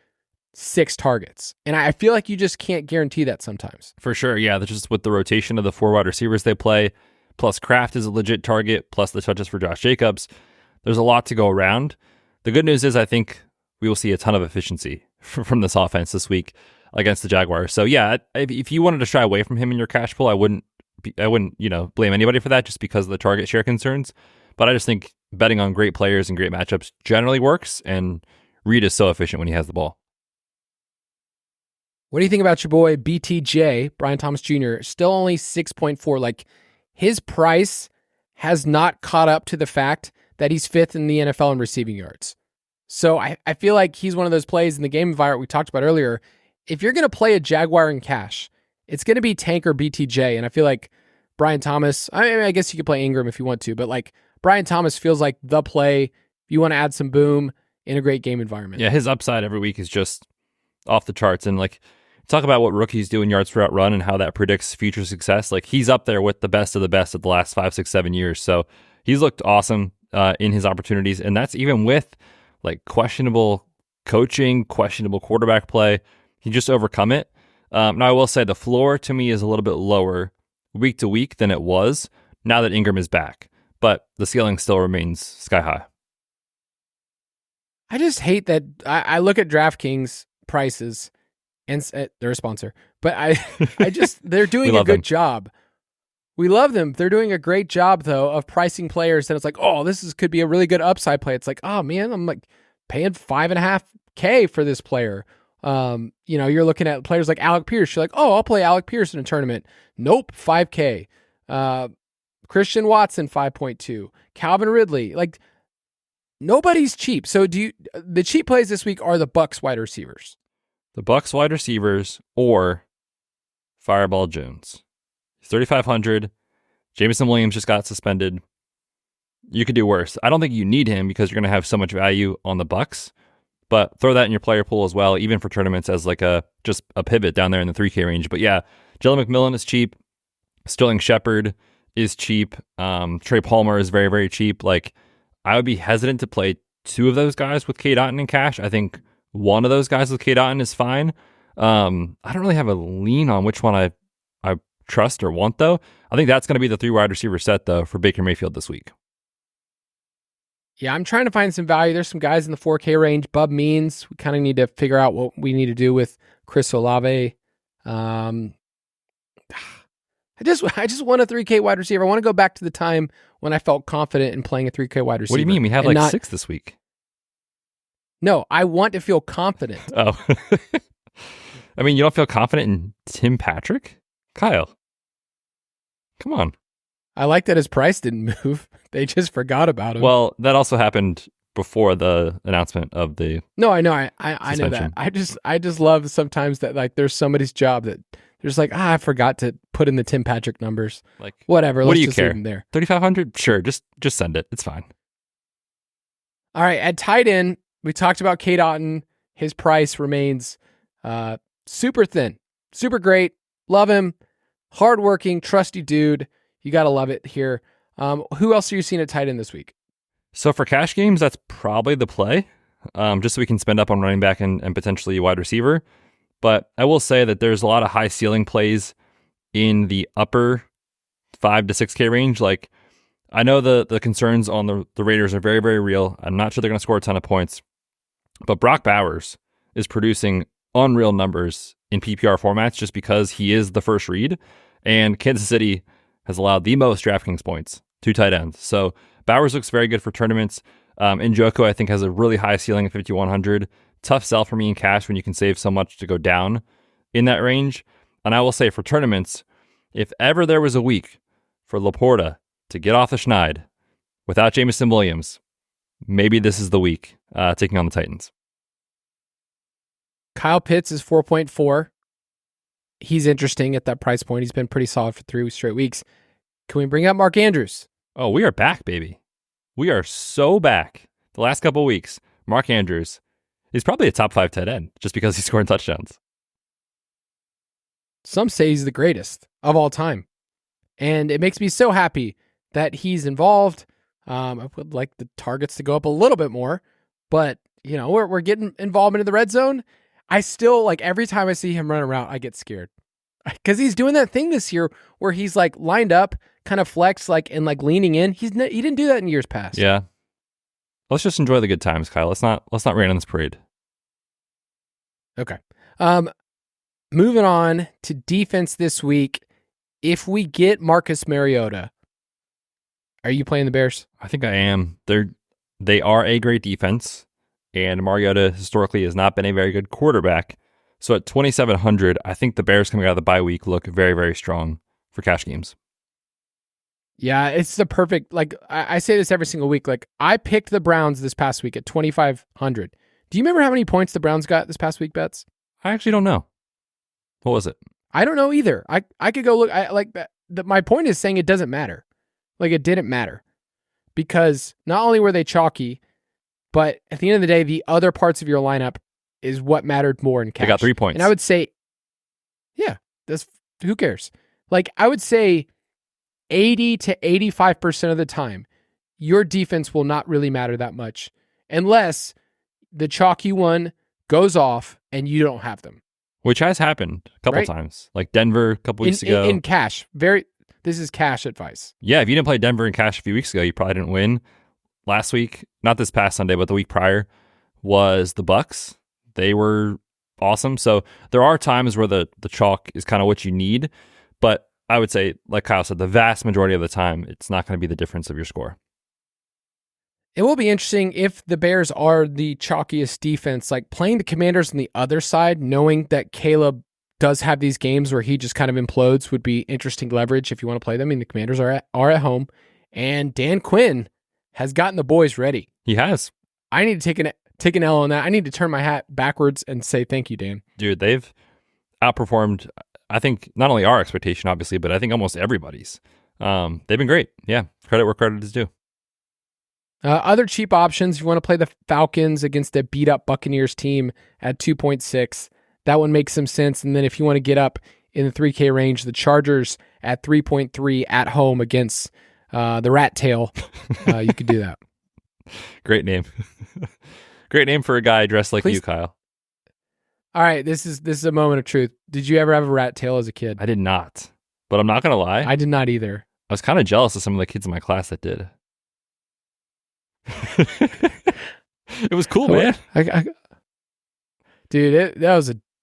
6 targets. And I feel like you just can't guarantee that sometimes. For sure, yeah. That's just with the rotation of the 4 wide receivers they play, plus Kraft is a legit target, plus the touches for Josh Jacobs. There's a lot to go around. The good news is I think we will see a ton of efficiency from this offense this week against the Jaguars. So yeah, if you wanted to shy away from him in your cash pool, I wouldn't blame anybody for that just because of the target share concerns. But I just think betting on great players and great matchups generally works, and Reed is so efficient when he has the ball. What do you think about your boy BTJ, Brian Thomas Jr.? Still only 6.4. Like, his price has not caught up to the fact that he's 5th in the NFL in receiving yards. So I feel like he's one of those plays in the game environment we talked about earlier. If you're going to play a Jaguar in cash, it's going to be Tank or BTJ. And I feel like Brian Thomas, I guess you could play Ingram if you want to, but like Brian Thomas feels like the play if you want to add some boom in a great game environment. Yeah, his upside every week is just off the charts. And like, talk about what rookies do in yards per out run and how that predicts future success. Like, he's up there with the best of the last 5, 6, 7 years. So he's looked awesome in his opportunities. And that's even with like questionable coaching, questionable quarterback play. He just overcome it. Now, I will say the floor to me is a little bit lower week to week than it was now that Ingram is back. But the ceiling still remains sky high. I just hate that I look at DraftKings prices, and they're a sponsor, but they're doing a good job. We love them. They're doing a great job though of pricing players. And it's like, oh, could be a really good upside play. It's like, oh man, I'm like paying $5.5K for this player. You're looking at players like Alec Pierce. You're like, oh, I'll play Alec Pierce in a tournament. Nope, $5K. Christian Watson, 5.2. Calvin Ridley. Like, nobody's cheap. So the cheap plays this week are the Bucs wide receivers. The Bucs wide receivers or Fireball Jones. 3,500. Jameson Williams just got suspended. You could do worse. I don't think you need him because you're going to have so much value on the Bucs, but throw that in your player pool as well, even for tournaments as like just a pivot down there in the 3K range. But yeah, Jalen McMillan is cheap. Sterling Shepard is cheap. Trey Palmer is very, very cheap. Like, I would be hesitant to play 2 of those guys with K. Dotton in cash. I think one of those guys with K. Dotton is fine. I don't really have a lean on which one I trust or want, though. I think that's going to be the 3 wide receiver set, though, for Baker Mayfield this week. Yeah, I'm trying to find some value. There's some guys in the 4K range. Bub Means. We kind of need to figure out what we need to do with Chris Olave. I just want a 3K wide receiver. I want to go back to the time when I felt confident in playing a 3K wide receiver. What do you mean? We have like 6 this week. No, I want to feel confident. Oh. I mean, you don't feel confident in Tim Patrick? Kyle. Come on. I like that his price didn't move. They just forgot about him. Well, that also happened before the announcement of the No, I know. I know that. I just love sometimes that like there's somebody's job that there's like, I forgot to put in the Tim Patrick numbers. Like whatever. What Let's do you just care? leave him there. 3,500? Sure, just send it. It's fine. All right, at tight end, we talked about Kate Otten. His price remains super thin, super great. Love him. Hardworking, trusty dude. You got to love it here. Who else are you seeing at tight end this week? So for cash games, that's probably the play, just so we can spend up on running back and potentially wide receiver. But I will say that there's a lot of high ceiling plays in the upper 5 to 6K range. Like, I know the concerns on the Raiders are very, very real. I'm not sure they're going to score a ton of points. But Brock Bowers is producing unreal numbers in PPR formats just because he is the first read. And Kansas City has allowed the most DraftKings points to tight ends. So Bowers looks very good for tournaments. Njoku, I think, has a really high ceiling at 5,100. Tough sell for me in cash when you can save so much to go down in that range. And I will say for tournaments, if ever there was a week for Laporta to get off the schneid without Jameson Williams, maybe this is the week taking on the Titans. Kyle Pitts is 4.4. He's interesting at that price point. He's been pretty solid for 3 straight weeks. Can we bring up Mark Andrews? Oh, we are back, baby. We are so back. The last couple of weeks, Mark Andrews is probably a top 5 tight end just because he's scoring touchdowns. Some say he's the greatest of all time. And it makes me so happy that he's involved. I would like the targets to go up a little bit more, but you know, we're getting involvement in the red zone. I still, like, every time I see him run around, I get scared because he's doing that thing this year where he's like lined up, kind of flex, like, and like leaning in. He didn't do that in years past. Yeah. Let's just enjoy the good times, Kyle. Let's not rain on this parade. Okay. Moving on to defense this week. If we get Marcus Mariota, are you playing the Bears? I think I am. They are a great defense. And Mariota historically has not been a very good quarterback. So at 2,700, I think the Bears coming out of the bye week look very, very strong for cash games. Yeah, it's the perfect, like, I say this every single week. Like, I picked the Browns this past week at 2,500. Do you remember how many points the Browns got this past week, Betz? I actually don't know. What was it? I don't know either. I could go look. I like that. My point is saying it doesn't matter. Like, it didn't matter. Because not only were they chalky, but at the end of the day, the other parts of your lineup is what mattered more in cash. They got 3 points. And I would say, yeah, who cares? Like, I would say 80 to 85% of the time, your defense will not really matter that much unless the chalky one goes off and you don't have them. Which has happened a couple times. Like Denver a couple weeks ago. In cash. This is cash advice. Yeah, if you didn't play Denver in cash a few weeks ago, you probably didn't win. Last week, not this past Sunday, but the week prior, was the Bucks. They were awesome. So there are times where the chalk is kind of what you need, but I would say, like Kyle said, the vast majority of the time, it's not going to be the difference of your score. It will be interesting if the Bears are the chalkiest defense, like playing the Commanders on the other side, knowing that Caleb does have these games where he just kind of implodes would be interesting leverage if you want to play them. I mean, the Commanders are at home, and Dan Quinn has gotten the boys ready. He has. I need to take an L on that. I need to turn my hat backwards and say thank you, Dan. Dude, they've outperformed, I think, not only our expectation, obviously, but I think almost everybody's. They've been great. Yeah, credit where credit is due. Other cheap options, if you want to play the Falcons against a beat-up Buccaneers team at 2.6, that one makes some sense. And then if you want to get up in the 3K range, the Chargers at 3.3 at home against the Rat Tail, you could do that. Great name. Great name for a guy dressed like you, Kyle. All right, this is a moment of truth. Did you ever have a rat tail as a kid? I did not, but I'm not going to lie. I did not either. I was kind of jealous of some of the kids in my class that did. It was cool, man. Dude, that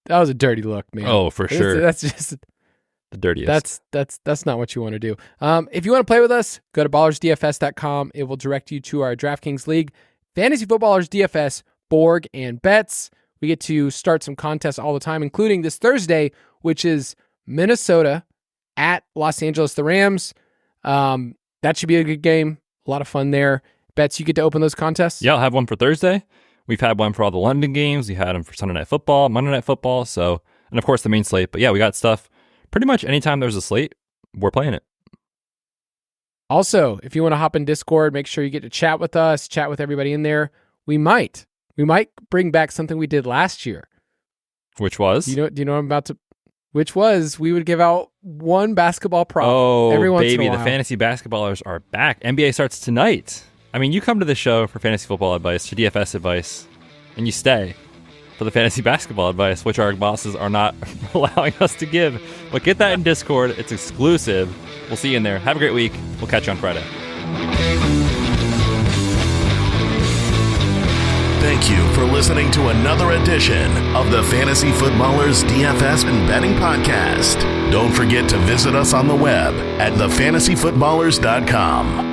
was a dirty look, man. Oh, for sure. That's The dirtiest. That's not what you want to do. If you want to play with us, go to ballersdfs.com. It will direct you to our DraftKings League, Fantasy Footballers DFS, Borg, and Betz. We get to start some contests all the time, including this Thursday, which is Minnesota at Los Angeles, the Rams. That should be a good game. A lot of fun there. Betz, you get to open those contests? Yeah, I'll have one for Thursday. We've had one for all the London games. We had them for Sunday Night Football, Monday Night Football. So, and of course the main slate. But yeah, we got stuff pretty much anytime there's a slate, we're playing it. Also, if you want to hop in Discord, make sure you get to chat with us, chat with everybody in there. We might bring back something we did last year. Which was? Do you know what I'm about to? Which was we would give out one basketball prop every once in a while. The fantasy basketballers are back. NBA starts tonight. I mean, you come to the show for fantasy football advice, for DFS advice, and you stay for the fantasy basketball advice, which our bosses are not allowing us to give. But get that in Discord. It's exclusive. We'll see you in there. Have a great week. We'll catch you on Friday. Thank you for listening to another edition of the Fantasy Footballers DFS and Betting Podcast. Don't forget to visit us on the web at thefantasyfootballers.com.